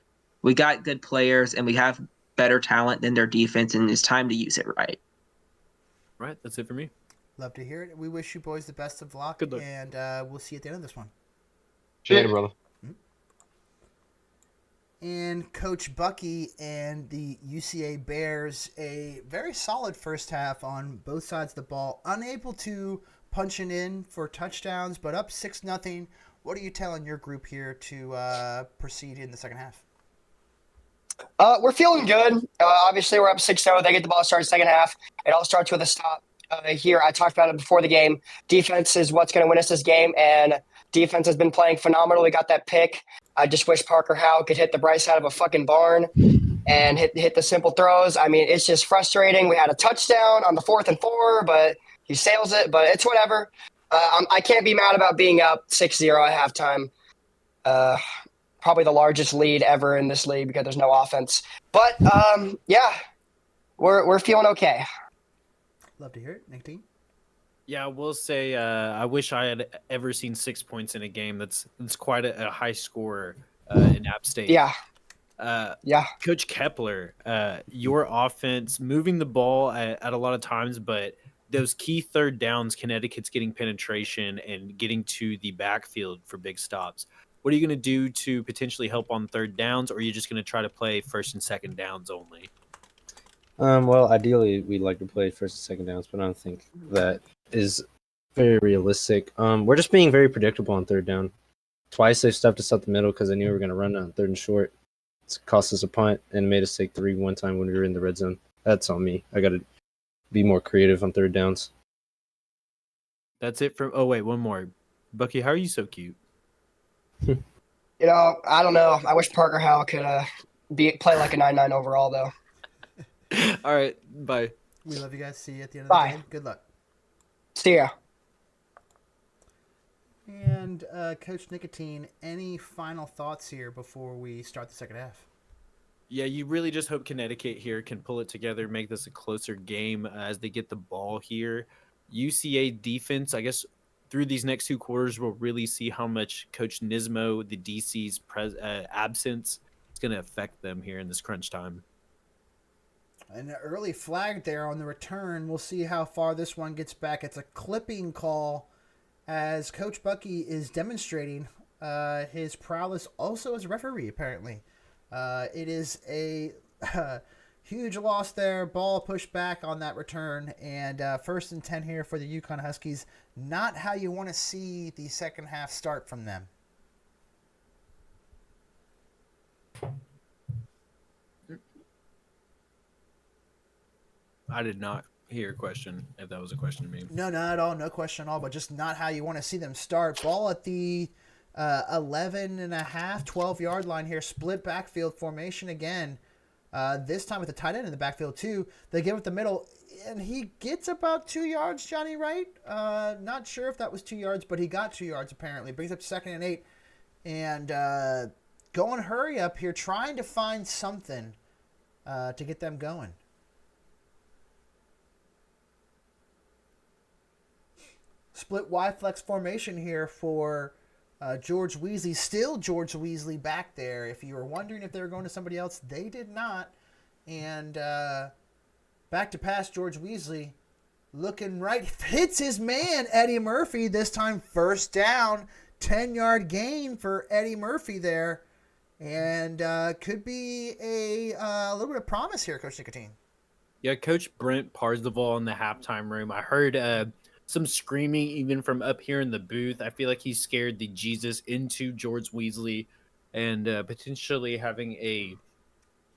we got good players and we have better talent than their defense, and it's time to use it right. Right, that's it for me. Love to hear it. We wish you boys the best of luck. Good luck. And we'll see you at the end of this one. See you later, brother. And Coach Bucky and the UCA Bears, a very solid first half on both sides of the ball. Unable to punch it in for touchdowns, but up 6-0. What are you telling your group here to proceed in the second half? We're feeling good. Obviously, we're up 6-0. They get the ball started second half. It all starts with a stop. Here, I talked about it before the game. Defense is what's going to win us this game, and defense has been playing phenomenal. We got that pick. I just wish Parker Howell could hit the bright side of a fucking barn and hit the simple throws. I mean, it's just frustrating. We had a touchdown on the 4th and 4, but he sails it. But it's whatever. I can't be mad about being up 6-0 at halftime. Probably the largest lead ever in this league because there's no offense. But yeah, we're feeling okay. Love to hear it. Nicotine? Yeah, I will say I wish I had ever seen 6 points in a game. That's quite a high score in App State. Yeah. Yeah. Coach Kepler, your offense moving the ball at a lot of times, but those key third downs, Connecticut's getting penetration and getting to the backfield for big stops. What are you going to do to potentially help on third downs, or are you just going to try to play first and second downs only? Well, ideally, we'd like to play first and second downs, but I don't think that is very realistic. We're just being very predictable on third down. Twice they've stuffed us up the middle because they knew we were going to run on third and short. It's cost us a punt and made us take 3 one time when we were in the red zone. That's on me. I got to be more creative on third downs. That's it from. Oh wait, one more. Bucky, how are you so cute? I don't know. I wish Parker Howell could play like a 9-9 overall, though. All right, bye. We love you guys. See you at the end of Bye. the game. Good luck. See ya. And Coach Nicotine, any final thoughts here before we start the second half? Yeah, you really just hope Connecticut here can pull it together, make this a closer game as they get the ball here. UCA defense, I guess, through these next 2 quarters, we'll really see how much Coach Nismo, the DC's absence, is going to affect them here in this crunch time. An early flag there on the return. We'll see how far this one gets back. It's a clipping call as Coach Bucky is demonstrating his prowess also as a referee, apparently. It is a Huge loss there. Ball pushed back on that return. And 1st and 10 here for the UConn Huskies. Not how you want to see the second half start from them. I did not hear a question, if that was a question to me. No, not at all. No question at all. But just not how you want to see them start. Ball at the 11 and a half, 12-yard line here. Split backfield formation again. This time with the tight end in the backfield too. They give it the middle, and he gets about 2 yards, Johnny, right? Not sure if that was 2 yards, but he got 2 yards apparently. Brings up 2nd and 8. And going hurry up here, trying to find something to get them going. Split Y-flex formation here for George Weasley. Still George Weasley back there. If you were wondering if they were going to somebody else, they did not. And back to pass, George Weasley looking right. Hits his man, Eddie Murphy. This time 1st down. 10-yard gain for Eddie Murphy there. And could be a little bit of promise here, Coach Nicotine. Yeah, Coach Brent Parzival in the halftime room. I heard some screaming even from up here in the booth. I feel like he scared the Jesus into George Weasley and potentially having a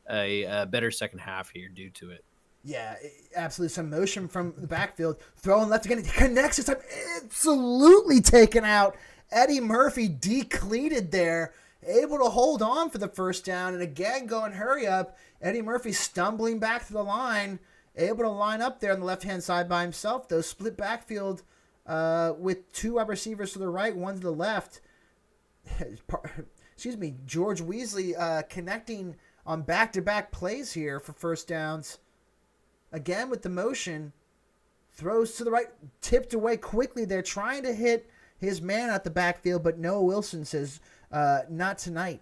better second half here due to it. Yeah, absolutely. Some motion from the backfield. Throwing left again. Connects this time. Absolutely taken out. Eddie Murphy decleated there. Able to hold on for the 1st down. And again, going hurry up. Eddie Murphy stumbling back to the line. Able to line up there on the left-hand side by himself, though. Split backfield with 2 wide receivers to the right, 1 to the left. Excuse me, George Weasley connecting on back-to-back plays here for 1st downs. Again with the motion. Throws to the right, tipped away quickly there, trying to hit his man at the backfield, but Noah Wilson says, not tonight.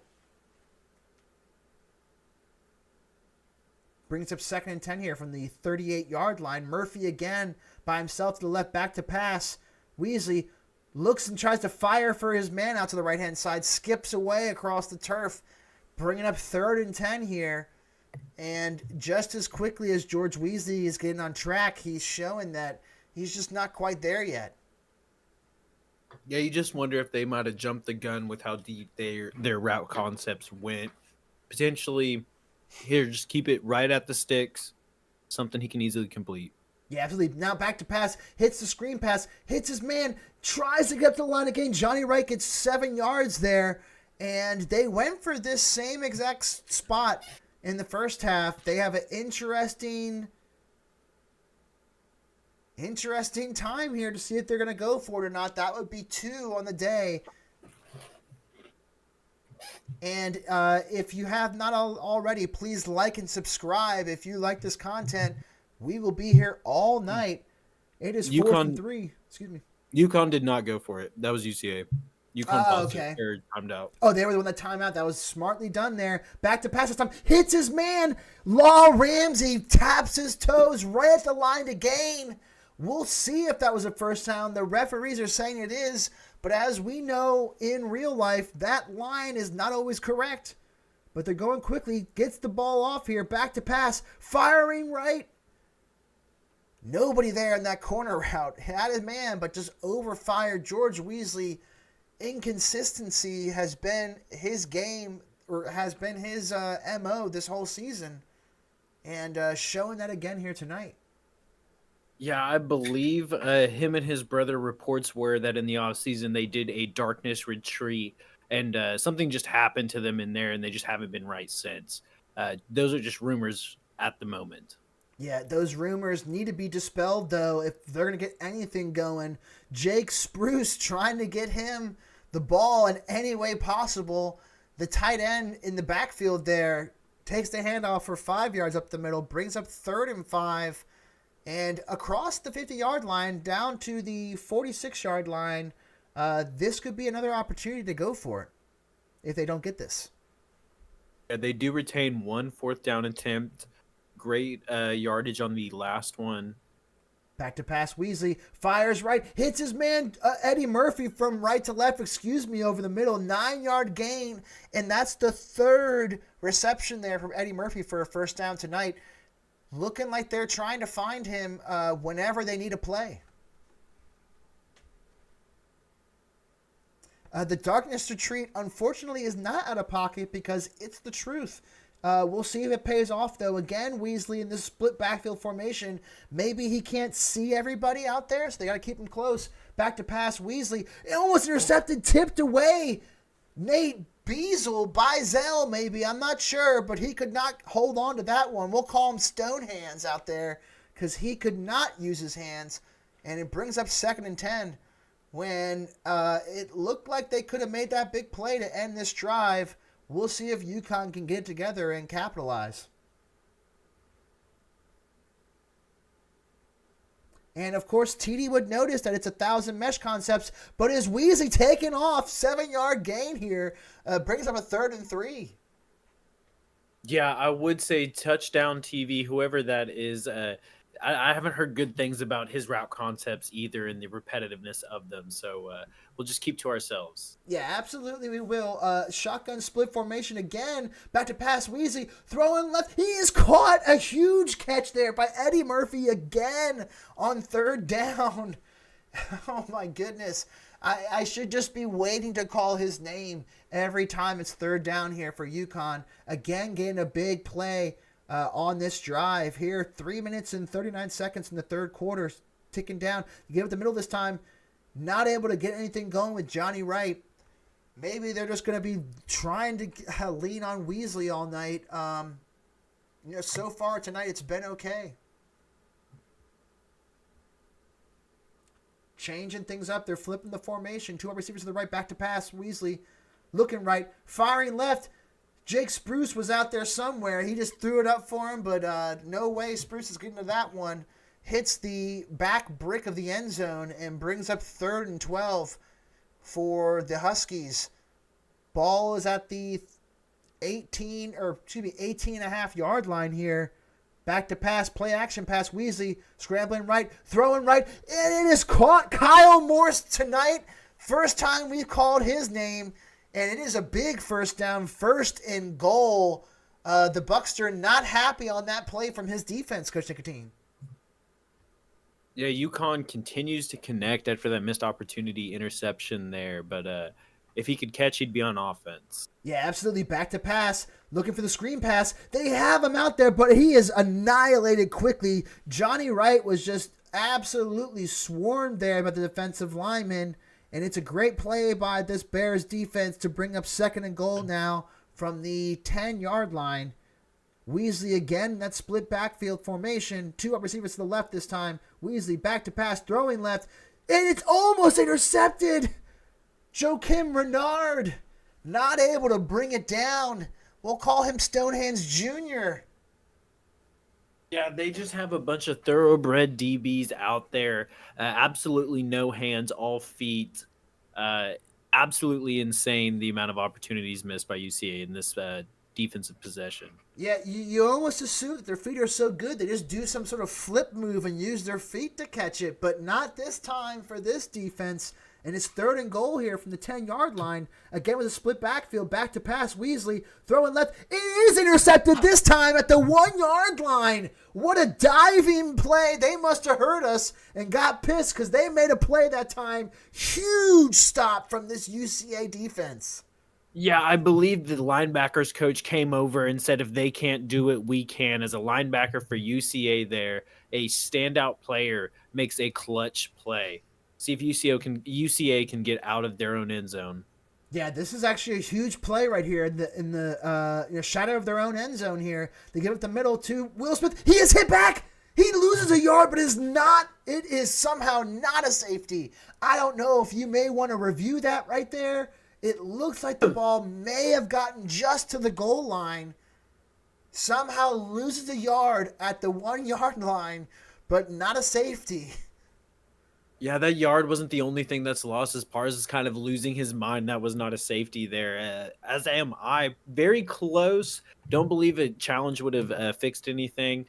Brings up 2nd and 10 here from the 38-yard line. Murphy again by himself to the left, back to pass. Weasley looks and tries to fire for his man out to the right-hand side. Skips away across the turf. Bringing up 3rd and 10 here. And just as quickly as George Weasley is getting on track, he's showing that he's just not quite there yet. Yeah, you just wonder if they might have jumped the gun with how deep their route concepts went. Potentially, here, just keep it right at the sticks. Something he can easily complete. Yeah, absolutely. Now back to pass. Hits the screen pass. Hits his man. Tries to get to the line again. Johnny Wright gets 7 yards there. And they went for this same exact spot in the 1st half. They have an interesting time here to see if they're going to go for it or not. That would be 2 on the day. And if you have not already, please like and subscribe. If you like this content, we will be here all night. It is 4th and 3. Excuse me. UConn did not go for it. That was UCA. UConn paused it or timed out. Oh, they were the one that timed out. That was smartly done there. Back to pass this time. Hits his man. Law Ramsey taps his toes right at the line to gain. We'll see if that was a 1st down. The referees are saying it is. But as we know in real life, that line is not always correct. But they're going quickly. Gets the ball off here. Back to pass. Firing right. Nobody there in that corner route. Had his man, but just overfired. George Weasley, inconsistency has been his game, or has been his MO this whole season. And showing that again here tonight. Yeah, I believe him and his brother reports were that in the offseason they did a darkness retreat and something just happened to them in there and they just haven't been right since. Those are just rumors at the moment. Yeah, those rumors need to be dispelled, though, if they're going to get anything going. Jake Spruce trying to get him the ball in any way possible. The tight end in the backfield there takes the handoff for 5 yards up the middle, brings up 3rd and 5. And across the 50-yard line, down to the 46-yard line, this could be another opportunity to go for it if they don't get this. Yeah, they do retain 1 4th down attempt. Great yardage on the last one. Back to pass, Weasley fires right, hits his man Eddie Murphy from right to left, over the middle, 9-yard gain, and that's the 3rd reception there from Eddie Murphy for a 1st down tonight. looking like they're trying to find him whenever they need a play. The darkness retreat, unfortunately, is not out of pocket because it's the truth. We'll see if it pays off, though. Again, Weasley in this split backfield formation, maybe he can't see everybody out there, so they got to keep him close. Back to pass, Weasley. It almost intercepted, tipped away. Nate Bezel, maybe. I'm not sure, but he could not hold on to that one. We'll call him Stone Hands out there because he could not use his hands. And it brings up 2nd and 10 when it looked like they could have made that big play to end this drive. We'll see if UConn can get it together and capitalize. And, of course, TD would notice that it's 1,000 mesh concepts, but is Weasley taking off? 7-yard gain here brings up a 3rd and 3. Yeah, I would say touchdown TV, whoever that is. I haven't heard good things about his route concepts either and the repetitiveness of them. So we'll just keep to ourselves. Yeah, absolutely we will. Shotgun split formation again. Back to pass Weasley. Throwing left. He is caught. A huge catch there by Eddie Murphy again on 3rd down. Oh, my goodness. I should just be waiting to call his name every time it's 3rd down here for UConn. Again, getting a big play on this drive here. 3 minutes and 39 seconds in the 3rd quarter. Ticking down. You get up the middle this time. Not able to get anything going with Johnny Wright. Maybe they're just going to be trying to lean on Weasley all night. So far tonight it's been okay. Changing things up. They're flipping the formation. 2 receivers to the right. Back to pass. Weasley looking right. Firing left. Jake Spruce was out there somewhere. He just threw it up for him, but no way Spruce is getting to that one. Hits the back brick of the end zone and brings up 3rd and 12 for the Huskies. Ball is at the 18 and a half yard line here. Back to pass, play action pass. Weasley scrambling right, throwing right, and it is caught. Kyle Morse tonight. First time we've called his name. And it is a big 1st down, 1st and goal. The Buckster not happy on that play from his defense, Coach Nicotine. Yeah, UConn continues to connect after that missed opportunity interception there. But if he could catch, he'd be on offense. Yeah, absolutely. Back to pass. Looking for the screen pass. They have him out there, but he is annihilated quickly. Johnny Wright was just absolutely swarmed there by the defensive lineman. And it's a great play by this Bears defense to bring up 2nd and goal now from the 10-yard line. Weasley again, that split backfield formation. 2 up receivers to the left this time. Weasley back to pass, throwing left. And it's almost intercepted. Joakim Renard not able to bring it down. We'll call him Stonehands Jr. Yeah, they just have a bunch of thoroughbred DBs out there. Absolutely no hands, all feet. Absolutely insane the amount of opportunities missed by UCA in this defensive possession. Yeah, you almost assume that their feet are so good they just do some sort of flip move and use their feet to catch it, but not this time for this defense. And it's 3rd and goal here from the 10-yard line. Again with a split backfield, back to pass. Weasley throwing left. It is intercepted this time at the 1-yard line. What a diving play. They must have heard us and got pissed because they made a play that time. Huge stop from this UCA defense. Yeah, I believe the linebackers coach came over and said if they can't do it, we can. As a linebacker for UCA there, a standout player makes a clutch play. See if UCA can get out of their own end zone. Yeah, this is actually a huge play right here in the shadow of their own end zone here. They give it the middle to Will Smith. He is hit back. He loses a yard, but it is somehow not a safety. I don't know if you may want to review that right there. It looks like the ball may have gotten just to the goal line. Somehow loses a yard at the 1-yard line, but not a safety. Yeah, that yard wasn't the only thing that's lost. As Pars is kind of losing his mind. That was not a safety there. As am I. Very close. Don't believe a challenge would have fixed anything.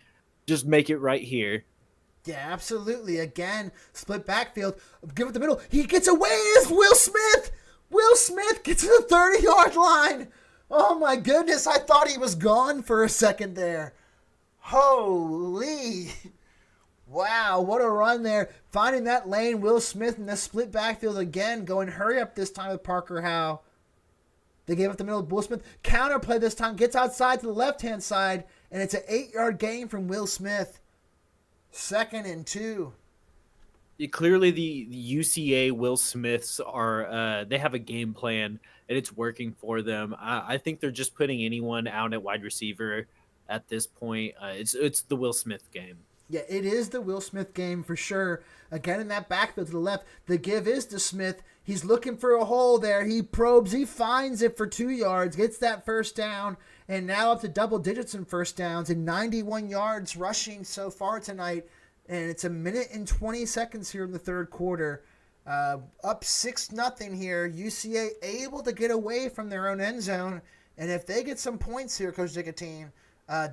Just make it right here. Yeah, absolutely. Again, split backfield. Give it the middle. He gets away. It's Will Smith. Will Smith gets to the 30-yard line. Oh, my goodness. I thought he was gone for a second there. Holy. Wow, what a run there. Finding that lane, Will Smith in the split backfield again, going hurry up this time with Parker Howe. They gave up the middle of Will Smith. Counterplay this time, gets outside to the left-hand side, and it's an 8-yard gain from Will Smith. 2nd and 2. Clearly, the UCA Will Smiths are they have a game plan and it's working for them. I think they're just putting anyone out at wide receiver at this point. It's the Will Smith game. Yeah, it is the Will Smith game for sure. Again, in that backfield to the left, the give is to Smith. He's looking for a hole there. He probes. He finds it for 2 yards, gets that first down, and now up to double digits in first downs and 91 yards rushing so far tonight. And it's 1:20 here in the third quarter. Up 6-0 here. UCA able to get away from their own end zone. And if they get some points here, Coach Nicotine,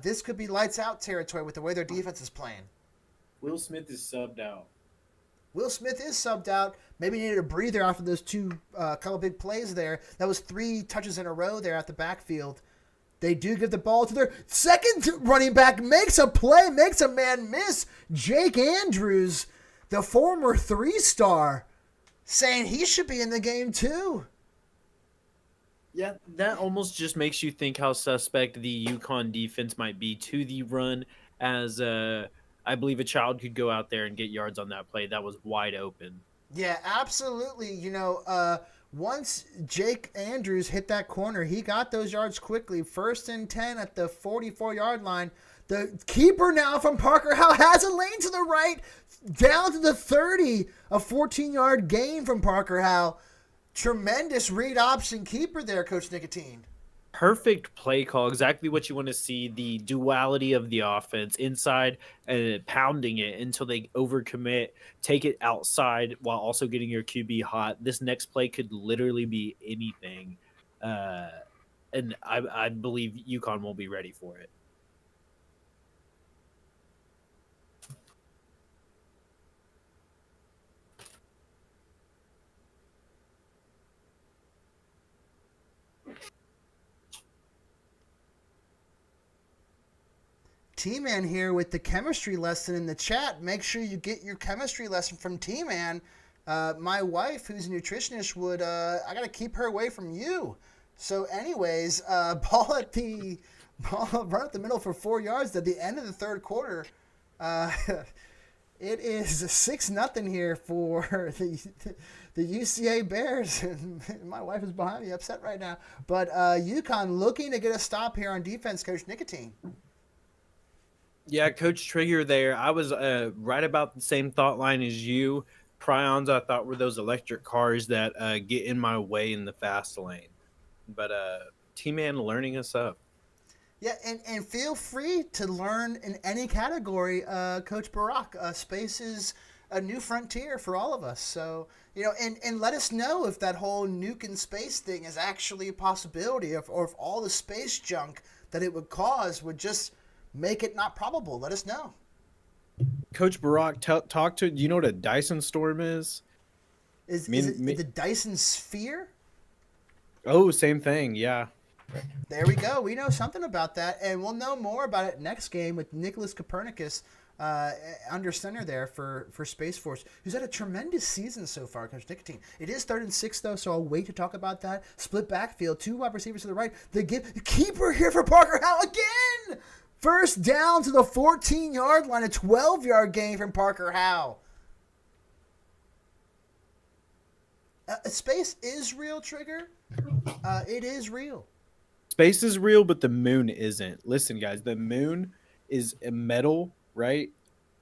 this could be lights out territory with the way their defense is playing. Will Smith is subbed out. Will Smith is subbed out. Maybe needed a breather after those couple big plays there. That was 3 touches in a row there at the backfield. They do give the ball to their second running back. Makes a play, makes a man miss. Jake Andrews, the former 3-star, saying he should be in the game too. Yeah, that almost just makes you think how suspect the UConn defense might be to the run, as I believe a child could go out there and get yards on that play. That was wide open. Yeah, absolutely. Once Jake Andrews hit that corner, he got those yards quickly. 1st and 10 at the 44-yard line. The keeper now from Parker Howe has a lane to the right, down to the 30. A 14-yard gain from Parker Howe. Tremendous read option keeper there, Coach Nicotine. Perfect play call, exactly what you want to see. The duality of the offense, inside and pounding it until they overcommit, take it outside while also getting your QB hot. This next play could literally be anything, and I believe UConn will be ready for it. T-Man here with the chemistry lesson in the chat. Make sure you get your chemistry lesson from T-Man. My wife, who's a nutritionist, I got to keep her away from you. So anyways, ball run up the middle for 4 yards at the end of the third quarter. It is 6-0 here for the UCA Bears. My wife is behind me, upset right now. But UConn looking to get a stop here on defense, Coach Nicotine. Yeah, Coach Trigger there. I was right about the same thought line as you. Prions, I thought, were those electric cars that get in my way in the fast lane. But T-Man learning us up. Yeah, and feel free to learn in any category, Coach Barack. Space is a new frontier for all of us. So, and let us know if that whole nuke in space thing is actually a possibility, or if all the space junk that it would cause would just make it not probable. Let us know. Coach Barack, talk to. Do you know what a Dyson storm is? Is it the Dyson sphere? Oh, same thing. Yeah. There we go. We know something about that, and we'll know more about it next game with Nicholas Copernicus under center there for Space Force, who's had a tremendous season so far, Coach Nicotine. It is 3rd and 6, though, so I'll wait to talk about that. Split backfield, 2 wide receivers to the right. The keeper here for Parker Howe again! First down to the 14-yard line, a 12-yard gain from Parker Howe. Space is real, Trigger. It is real. Space is real, but the moon isn't. Listen, guys, the moon is a metal, right?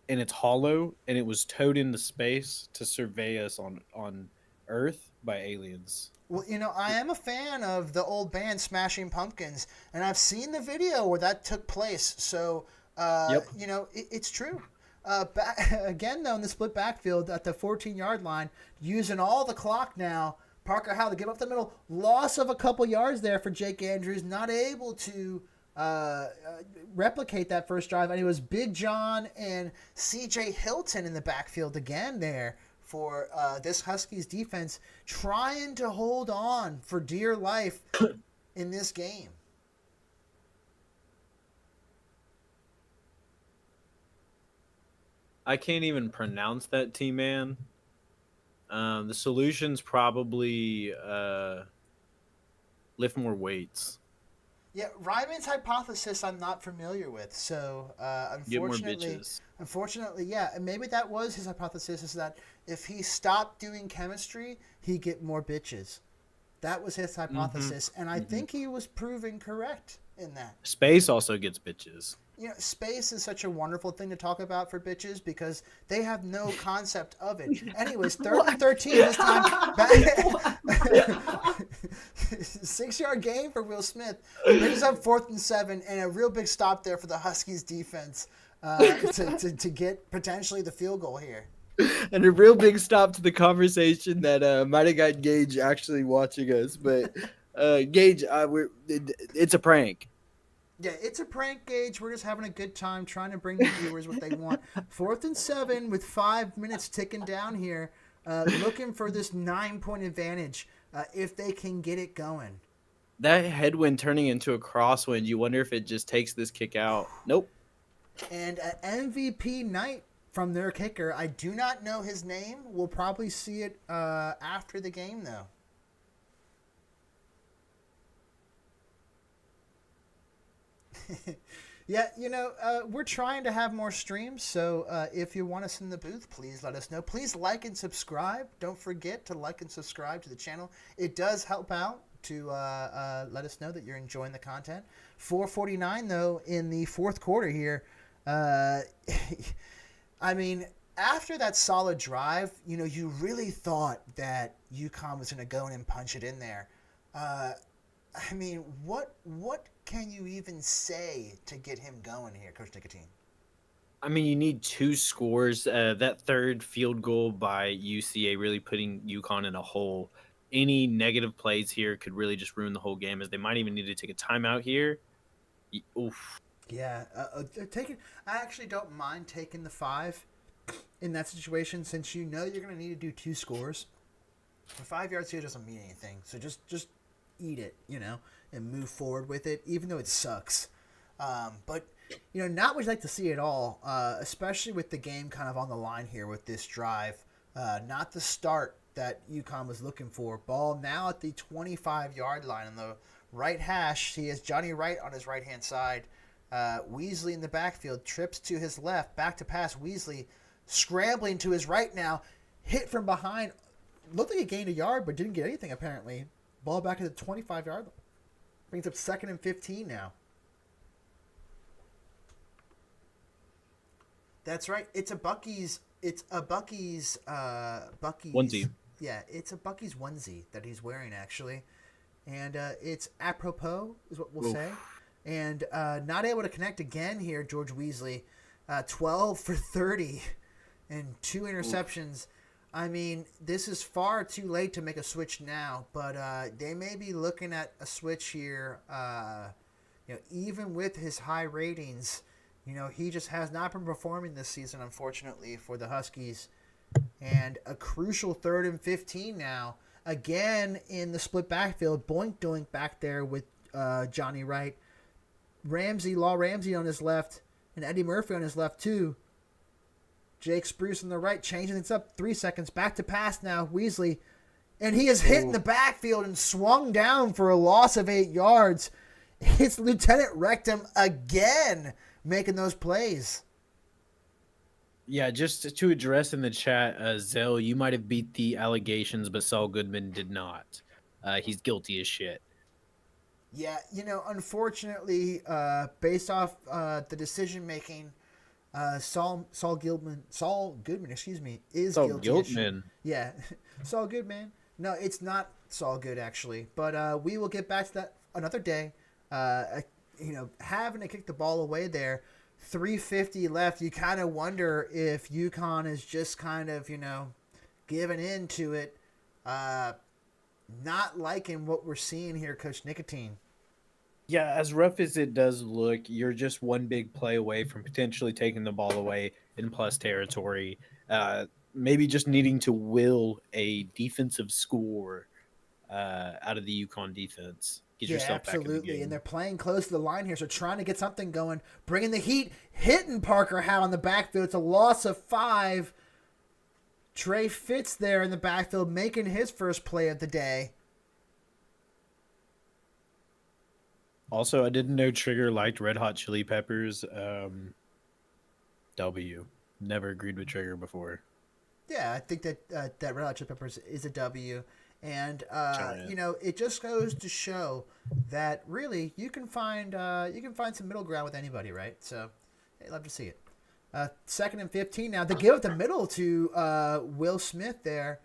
And it's hollow, and it was towed into space to survey us on Earth by aliens. Well, I am a fan of the old band Smashing Pumpkins, and I've seen the video where that took place. So, Yep. It's true. Again, though, in the split backfield at the 14-yard line, using all the clock now, Parker Howe to give up the middle. Loss of a couple yards there for Jake Andrews, not able to replicate that first drive. And it was Big John and C.J. Hilton in the backfield again there for this Huskies defense, trying to hold on for dear life in this game. I can't even pronounce that team, man. The solution's probably lift more weights, Yeah, Ryman's hypothesis I'm not familiar with, so get more unfortunately, bitches. yeah, and maybe that was his hypothesis is that if he stopped doing chemistry, he'd get more bitches. That was his hypothesis, and I think he was proven correct in that. Space also gets bitches. You know, space is such a wonderful thing to talk about for bitches because they have no concept of it. Anyways, 13 this time. 6-yard gain for Will Smith. Brings up 4th and 7, and a real big stop there for the Huskies defense to get potentially the field goal here. And a real big stop to the conversation that might have got Gage actually watching us, but Gage, it's a prank. Yeah, it's a prank, Gage. We're just having a good time trying to bring the viewers what they want. 4th and 7 with 5 minutes ticking down here, looking for this 9-point advantage if they can get it going. That headwind turning into a crosswind, you wonder if it just takes this kick out. Nope. And MVP night from their kicker. I do not know his name. We'll probably see it after the game, though. Yeah, you know, we're trying to have more streams, so if you want us in the booth, please let us know. Please like and subscribe. Don't forget to like and subscribe to the channel. It does help out to let us know that you're enjoying the content. 4:49, though, in the fourth quarter here. I mean, after that solid drive, you know, you really thought that UConn was going to go in and punch it in there. I mean, what can you even say to get him going here, Coach Nicotine? I mean, you need 2 scores. That third field goal by UCA really putting UConn in a hole. Any negative plays here could really just ruin the whole game, as they might even need to take a timeout here. Oof. Yeah, I actually don't mind taking the 5 in that situation, since you know you're going to need to do 2 scores. The 5 yards here doesn't mean anything, so just eat it, you know, and move forward with it, even though it sucks. But, you know, not what you'd like to see at all, especially with the game kind of on the line here with this drive. Not the start that UConn was looking for. Ball now at the 25-yard line on the right hash. He has Johnny Wright on his right-hand side. Weasley in the backfield, trips to his left, back to pass. Weasley scrambling to his right now, hit from behind. Looked like he gained a yard, but didn't get anything apparently. Ball back at the 25-yard line. Brings up 2nd and 15 now. That's right. It's a Bucky's Onesie. Yeah, it's a Bucky's onesie that he's wearing actually, and it's apropos is what we'll say. And not able to connect again here, George Weasley, 12 for 30, and 2 interceptions. Oof. I mean, this is far too late to make a switch now, but they may be looking at a switch here. You know, even with his high ratings, you know, he just has not been performing this season, unfortunately, for the Huskies. And a crucial 3rd and 15 now. Again in the split backfield, Boink Doink back there with Johnny Wright. Law Ramsey on his left, and Eddie Murphy on his left too. Jake Spruce on the right, changing things up. 3 seconds. Back to pass now. Weasley. And he is hit in the backfield and swung down for a loss of 8 yards. It's Lieutenant Rectum again making those plays. Yeah, just to address in the chat, Zell, you might have beat the allegations, but Saul Goodman did not. He's guilty as shit. Yeah, you know, unfortunately, based off the decision-making, Saul Goodman, is Saul guilty. Goodman. Yeah, Saul Goodman. No, it's not Saul Good actually, but we will get back to that another day. You know, having to kick the ball away there, 3:50 left. You kind of wonder if UConn is just kind of, you know, giving in to it. Not liking what we're seeing here, Coach Nicotine. Yeah, as rough as it does look, you're just one big play away from potentially taking the ball away in plus territory. Maybe just needing to will a defensive score out of the UConn defense. get Yeah, yourself back in the absolutely. game. And they're playing close to the line here, so trying to get something going, bringing the heat, hitting Parker Howe in the backfield. It's a loss of 5. Trey Fitz there in the backfield, making his first play of the day. Also, I didn't know Trigger liked Red Hot Chili Peppers. W. Never agreed with Trigger before. Yeah, I think that that Red Hot Chili Peppers is a W. And, Giant. you know, it just goes to show that really you can find some middle ground with anybody, right? So, I'd love to see it. 2nd and 15 now. They give up the middle to Will Smith there.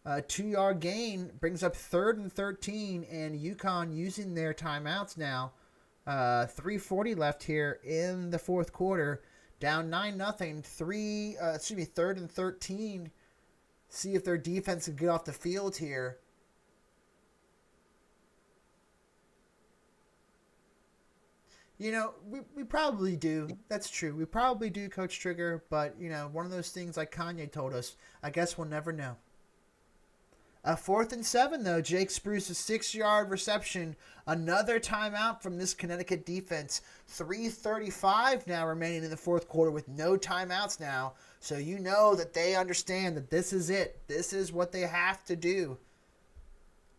2-yard gain brings up 3rd and 13, and UConn using their timeouts now. 3:40 left here in the fourth quarter. Down 9-0. 3rd and 13. See if their defense can get off the field here. You know, we probably do. That's true. We probably do, Coach Trigger. But, you know, one of those things like Kanye told us, I guess we'll never know. 4th and 7, though. Jake Spruce, a 6-yard reception. Another timeout from this Connecticut defense. 3:35 now remaining in the fourth quarter with no timeouts now. So you know that they understand that this is it. This is what they have to do.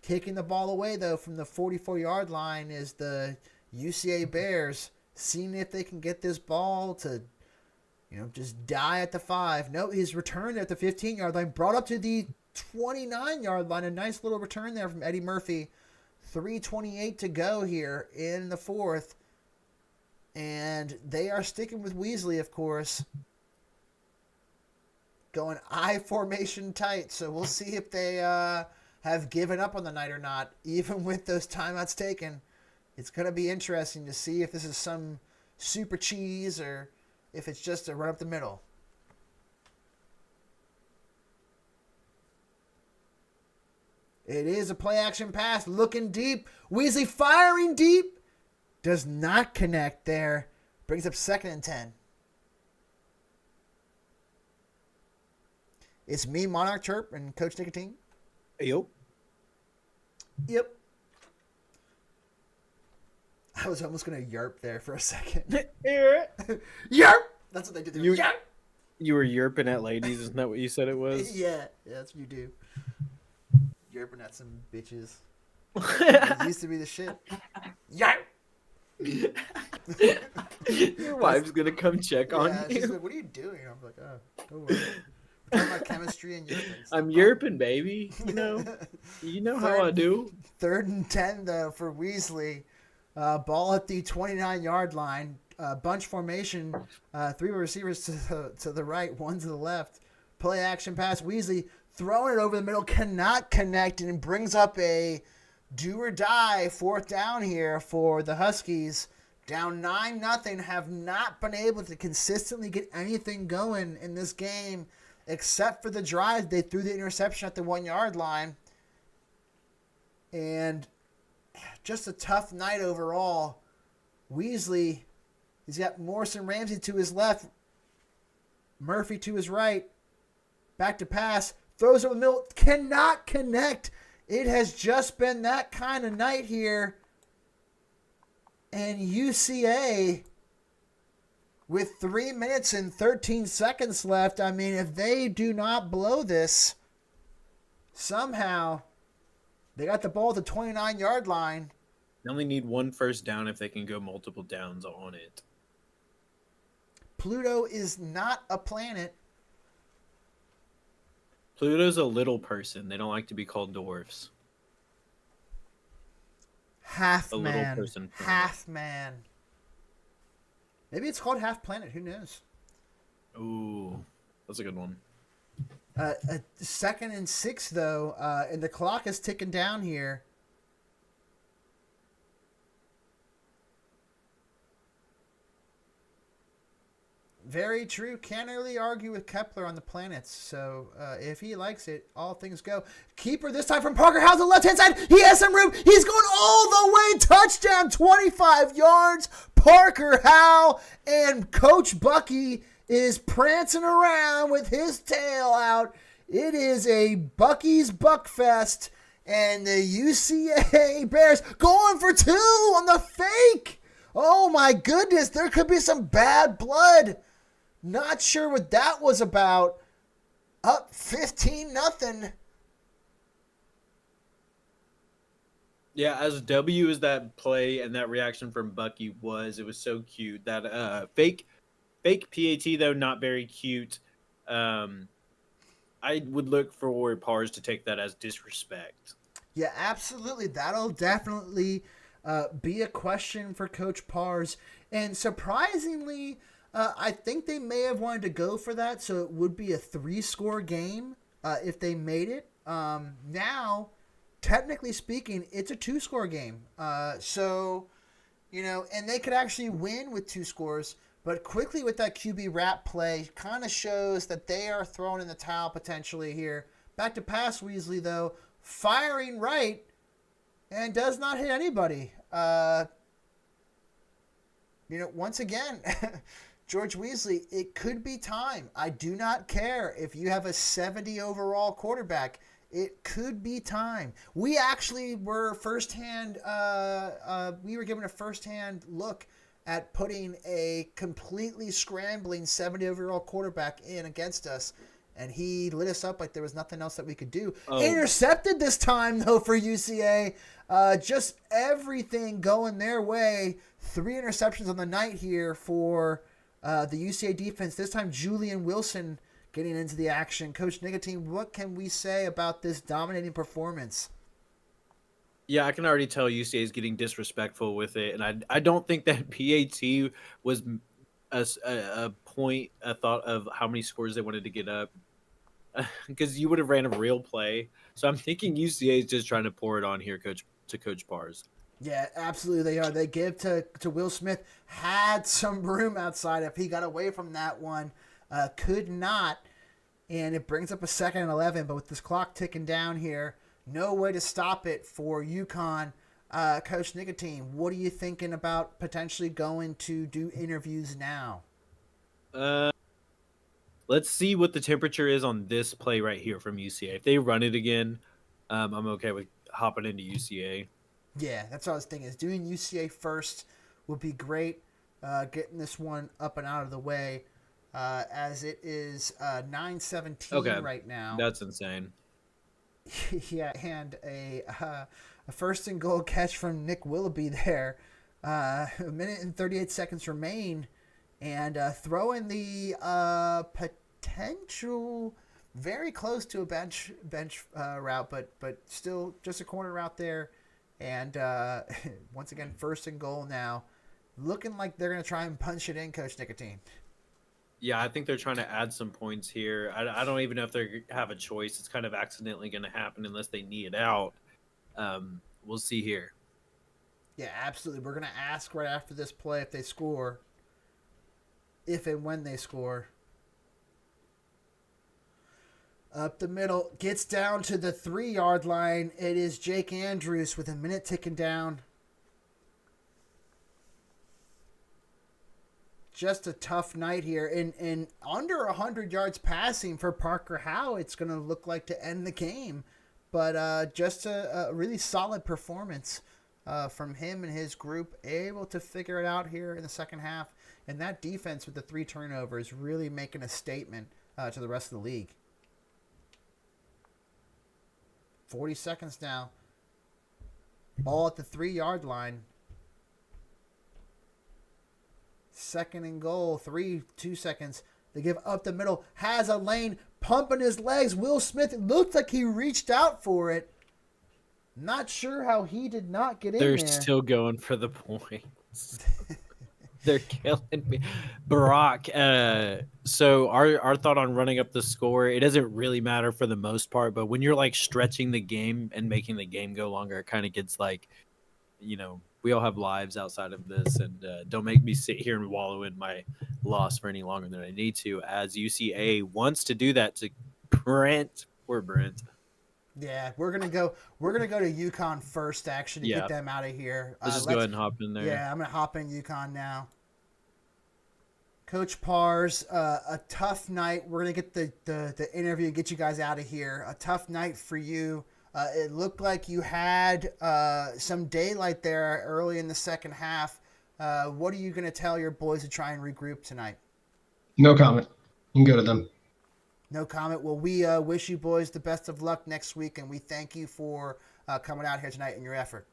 Kicking the ball away, though, from the 44-yard line is the UCA Bears, seeing if they can get this ball to, you know, just die at the 5. No, he's returned at the 15-yard line, brought up to the 29-yard line. A nice little return there from Eddie Murphy. 3:28 to go here in the fourth. And they are sticking with Weasley, of course. Going I formation tight. So we'll see if they have given up on the night or not, even with those timeouts taken. It's going to be interesting to see if this is some super cheese or if it's just a run up the middle. It is a play action pass, looking deep. Weasley firing deep. Does not connect there. Brings up 2nd and 10. It's me, Monarch Chirp, and Coach Nicotine. Yo. Yep. I was almost going to yerp there for a second. Yerp! That's what they did there. You- Yerp! You were yerping at ladies, isn't that what you said it was? Yeah, that's what you do. Yerping at some bitches. It used to be the shit. Yerp! Your wife's gonna come check on Yeah, she's you. like, what are you doing? I'm like, oh, don't worry. We're talking about chemistry and yerping. I'm yerping, baby. You know how I do. 3rd and 10, though, for Weasley. Ball at the 29-yard line. Bunch formation. 3 receivers to the right, 1 to the left. Play action pass. Weasley throwing it over the middle. Cannot connect and brings up a do or die 4th down here for the Huskies. Down 9-0. Have not been able to consistently get anything going in this game except for the drive. They threw the interception at the 1-yard line. And just a tough night overall. Weasley, he's got Morrison Ramsey to his left, Murphy to his right. Back to pass, throws over the middle, cannot connect. It has just been that kind of night here. And UCA, with 3 minutes and 13 seconds left, I mean, if they do not blow this, somehow they got the ball at the 29-yard line. They only need 1 first down if they can go multiple downs on it. Pluto is not a planet. Pluto's a little person. They don't like to be called dwarfs. Half A little man. person planet. Half man. Maybe it's called half planet. Who knows? Ooh, that's a good one. 2nd and 6, though, and the clock is ticking down here. Very true. Can't really argue with Kepler on the planets. So if he likes it, all things go. Keeper this time from Parker House on the left-hand side. He has some room. He's going all the way. Touchdown, 25 yards. Parker Howe and Coach Bucky is prancing around with his tail out. It is a Bucky's Buckfest. And the UCA Bears going for 2 on the fake. Oh my goodness, there could be some bad blood. Not sure what that was about. Up 15-0. Yeah, as W as that play and that reaction from Bucky was, it was so cute. That fake PAT though, not very cute. I would look for Pars to take that as disrespect. Yeah, absolutely. That'll definitely be a question for Coach Pars. And surprisingly, I think they may have wanted to go for that, so it would be a 3-score game if they made it. Now, technically speaking, it's a 2-score game. So, and they could actually win with 2 scores. But quickly with that QB wrap play, kind of shows that they are throwing in the towel potentially here. Back to pass Weasley, though, firing right and does not hit anybody. Once again, George Weasley, it could be time. I do not care if you have a 70 overall quarterback. It could be time. We actually were we were given a firsthand look at putting a completely scrambling 70 overall quarterback in against us, and he lit us up like there was nothing else that we could do. Oh. Intercepted this time, though, for UCA. Just everything going their way. 3 interceptions on the night here for the UCA defense. This time, Julian Wilson getting into the action. Coach Nicotine, what can we say about this dominating performance? Yeah, I can already tell UCA is getting disrespectful with it, and I don't think that PAT was a thought of how many scores they wanted to get up, because you would have ran a real play. So I'm thinking UCA is just trying to pour it on here, Coach Pars. Yeah, absolutely they are. They give to Will Smith. Had some room outside if he got away from that one. Could not, and it brings up a 2nd and 11. But with this clock ticking down here, no way to stop it for UConn. Coach Nicotine, what are you thinking about potentially going to do interviews now? Let's see what the temperature is on this play right here from UCA. If they run it again, I'm okay with hopping into UCA. Yeah, that's what I was thinking. Is doing UCA first would be great. Getting this one up and out of the way, as it is 9:17 right now. That's insane. Yeah, and a 1st and goal catch from Nick Willoughby there. A minute and 38 seconds remain, and throwing the potential very close to a bench route, but still just a corner route there. And once again, 1st and goal now. Looking like they're going to try and punch it in, Coach Nicotine. Yeah, I think they're trying to add some points here. I don't even know if they have a choice. It's kind of accidentally going to happen unless they knee it out. We'll see here. Yeah, absolutely. We're going to ask right after this play if they score. If and when they score. Up the middle. Gets down to the 3-yard line. It is Jake Andrews with a minute ticking down. Just a tough night here. And under 100 yards passing for Parker Howe, it's going to look like to end the game. But just a really solid performance from him and his group, able to figure it out here in the second half. And that defense with the 3 turnovers really making a statement to the rest of the league. 40 seconds now. Ball at the 3-yard line. 2nd and goal. 2 seconds. They give up the middle. Has a lane. Pumping his legs. Will Smith, it looked like he reached out for it. Not sure how he did not get in there. They're still going for the points. They're killing me. Barack, so our thought on running up the score, it doesn't really matter for the most part, but when you're like stretching the game and making the game go longer, it kind of gets like, we all have lives outside of this, and don't make me sit here and wallow in my loss for any longer than I need to, as UCA wants to do that to Brent. Poor Brent. Yeah, we're gonna go to UConn first, actually, to get them out of here. Let's just go ahead and hop in there. Yeah, I'm gonna hop in UConn now. Coach Pars, a tough night. We're gonna get the interview, get you guys out of here. A tough night for you. It looked like you had some daylight there early in the second half. What are you going to tell your boys to try and regroup tonight? No comment. You can go to them. No comment. Well, we wish you boys the best of luck next week, and we thank you for coming out here tonight and your effort.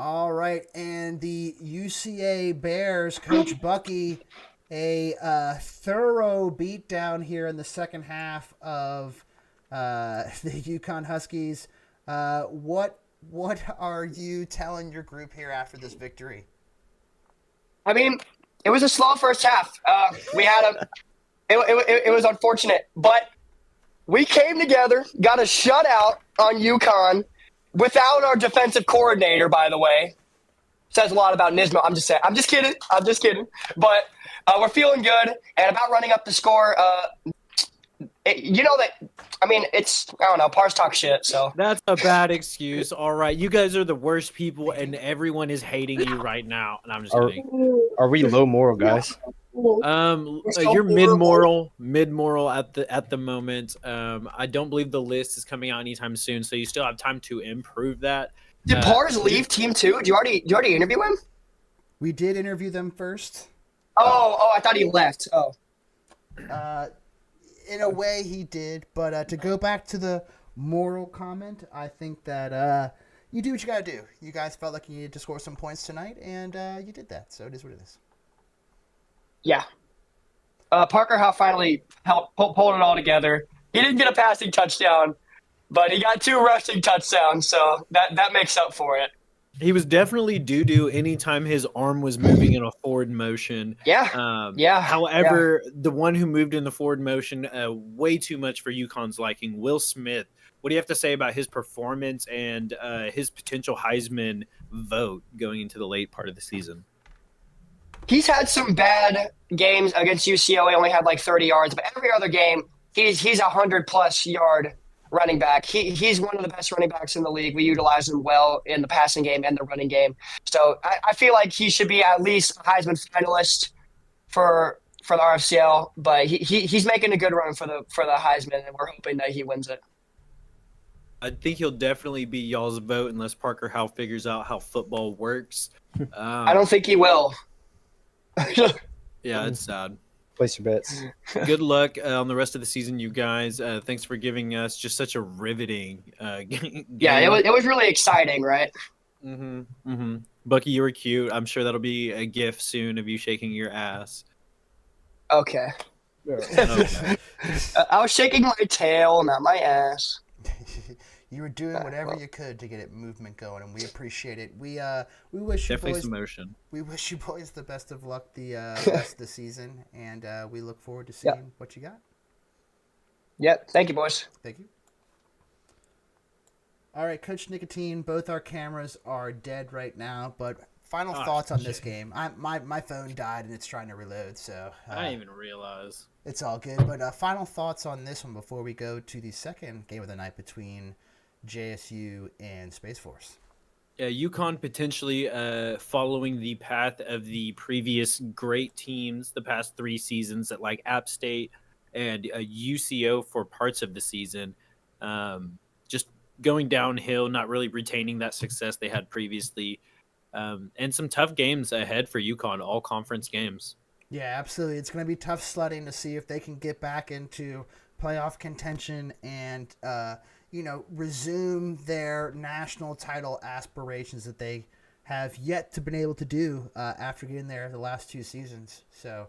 All right, and the UCA Bears, Coach Bucky, a thorough beatdown here in the second half of the UConn Huskies. What are you telling your group here after this victory? I mean, it was a slow first half. We had it was unfortunate, but we came together, got a shutout on UConn without our defensive coordinator, by the way. Says a lot about Nismo. I'm just saying. I'm just kidding. But we're feeling good. And about running up the score, you know that, I mean, it's, I don't know, Pars talk shit, so. That's a bad excuse. All right. You guys are the worst people, and everyone is hating you right now. And I'm just kidding. Are we low moral guys? You're mid-moral at the moment. I don't believe the list is coming out anytime soon, so you still have time to improve that. Did Pars leave team 2? Did you already interview him? We did interview them first. Oh, I thought he left. Oh. In a way, he did. But to go back to the moral comment, I think that you do what you got to do. You guys felt like you needed to score some points tonight, and you did that. So it is what it is. Yeah. Parker Howe finally helped pulled it all together. He didn't get a passing touchdown, but he got 2 rushing touchdowns, so that makes up for it. He was definitely doo-doo anytime his arm was moving in a forward motion. Yeah. However, the one who moved in the forward motion way too much for UConn's liking, Will Smith. What do you have to say about his performance and his potential Heisman vote going into the late part of the season? He's had some bad games against UCO. He only had like 30 yards, but every other game, he's 100-plus yard running back. He's one of the best running backs in the league. We utilize him well in the passing game and the running game. So I feel like he should be at least a Heisman finalist for the RFCL, but he's making a good run for the Heisman, and we're hoping that he wins it. I think he'll definitely be y'all's vote unless Parker Howe figures out how football works. I don't think he will. Yeah, it's sad. Place your bets. Good luck on the rest of the season, you guys. Thanks for giving us just such a riveting game. Yeah, it was really exciting, right? Bucky, you were cute. I'm sure that'll be a gif soon of you shaking your ass. Okay. Okay. I was shaking my tail, not my ass. You were doing whatever you could to get it movement going, and we appreciate it. We wish you Definitely boys some motion. We wish you boys the best of luck the rest of the season, and we look forward to seeing what you got. Yep. Thank you, boys. Thank you. All right, Coach Nicotine, both our cameras are dead right now, but final thoughts on this game. My phone died, and it's trying to reload, so... I didn't even realize. It's all good, but final thoughts on this one before we go to the second game of the night between JSU and Space Force. UConn potentially following the path of the previous great teams the past 3 seasons at like App State and UCO for parts of the season. Just going downhill, not really retaining that success they had previously. And some tough games ahead for UConn, all conference games. Yeah, absolutely. It's going to be tough sledding to see if they can get back into playoff contention and resume their national title aspirations that they have yet to been able to do after getting there the last 2 seasons. So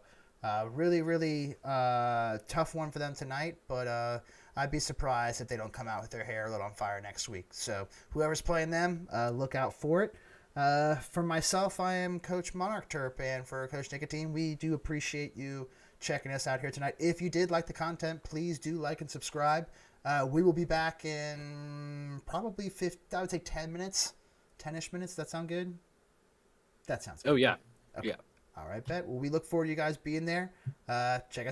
really, really tough one for them tonight, but I'd be surprised if they don't come out with their hair lit on fire next week. So whoever's playing them, look out for it. For myself, I am Coach Monarch Terp, and for Coach Nicotine, we do appreciate you checking us out here tonight. If you did like the content, please do like and subscribe. We will be back in probably 10 minutes, 10-ish minutes. That sound good? That sounds good. Oh, yeah. Okay. Yeah. All right, bet. Well, we look forward to you guys being there. Check us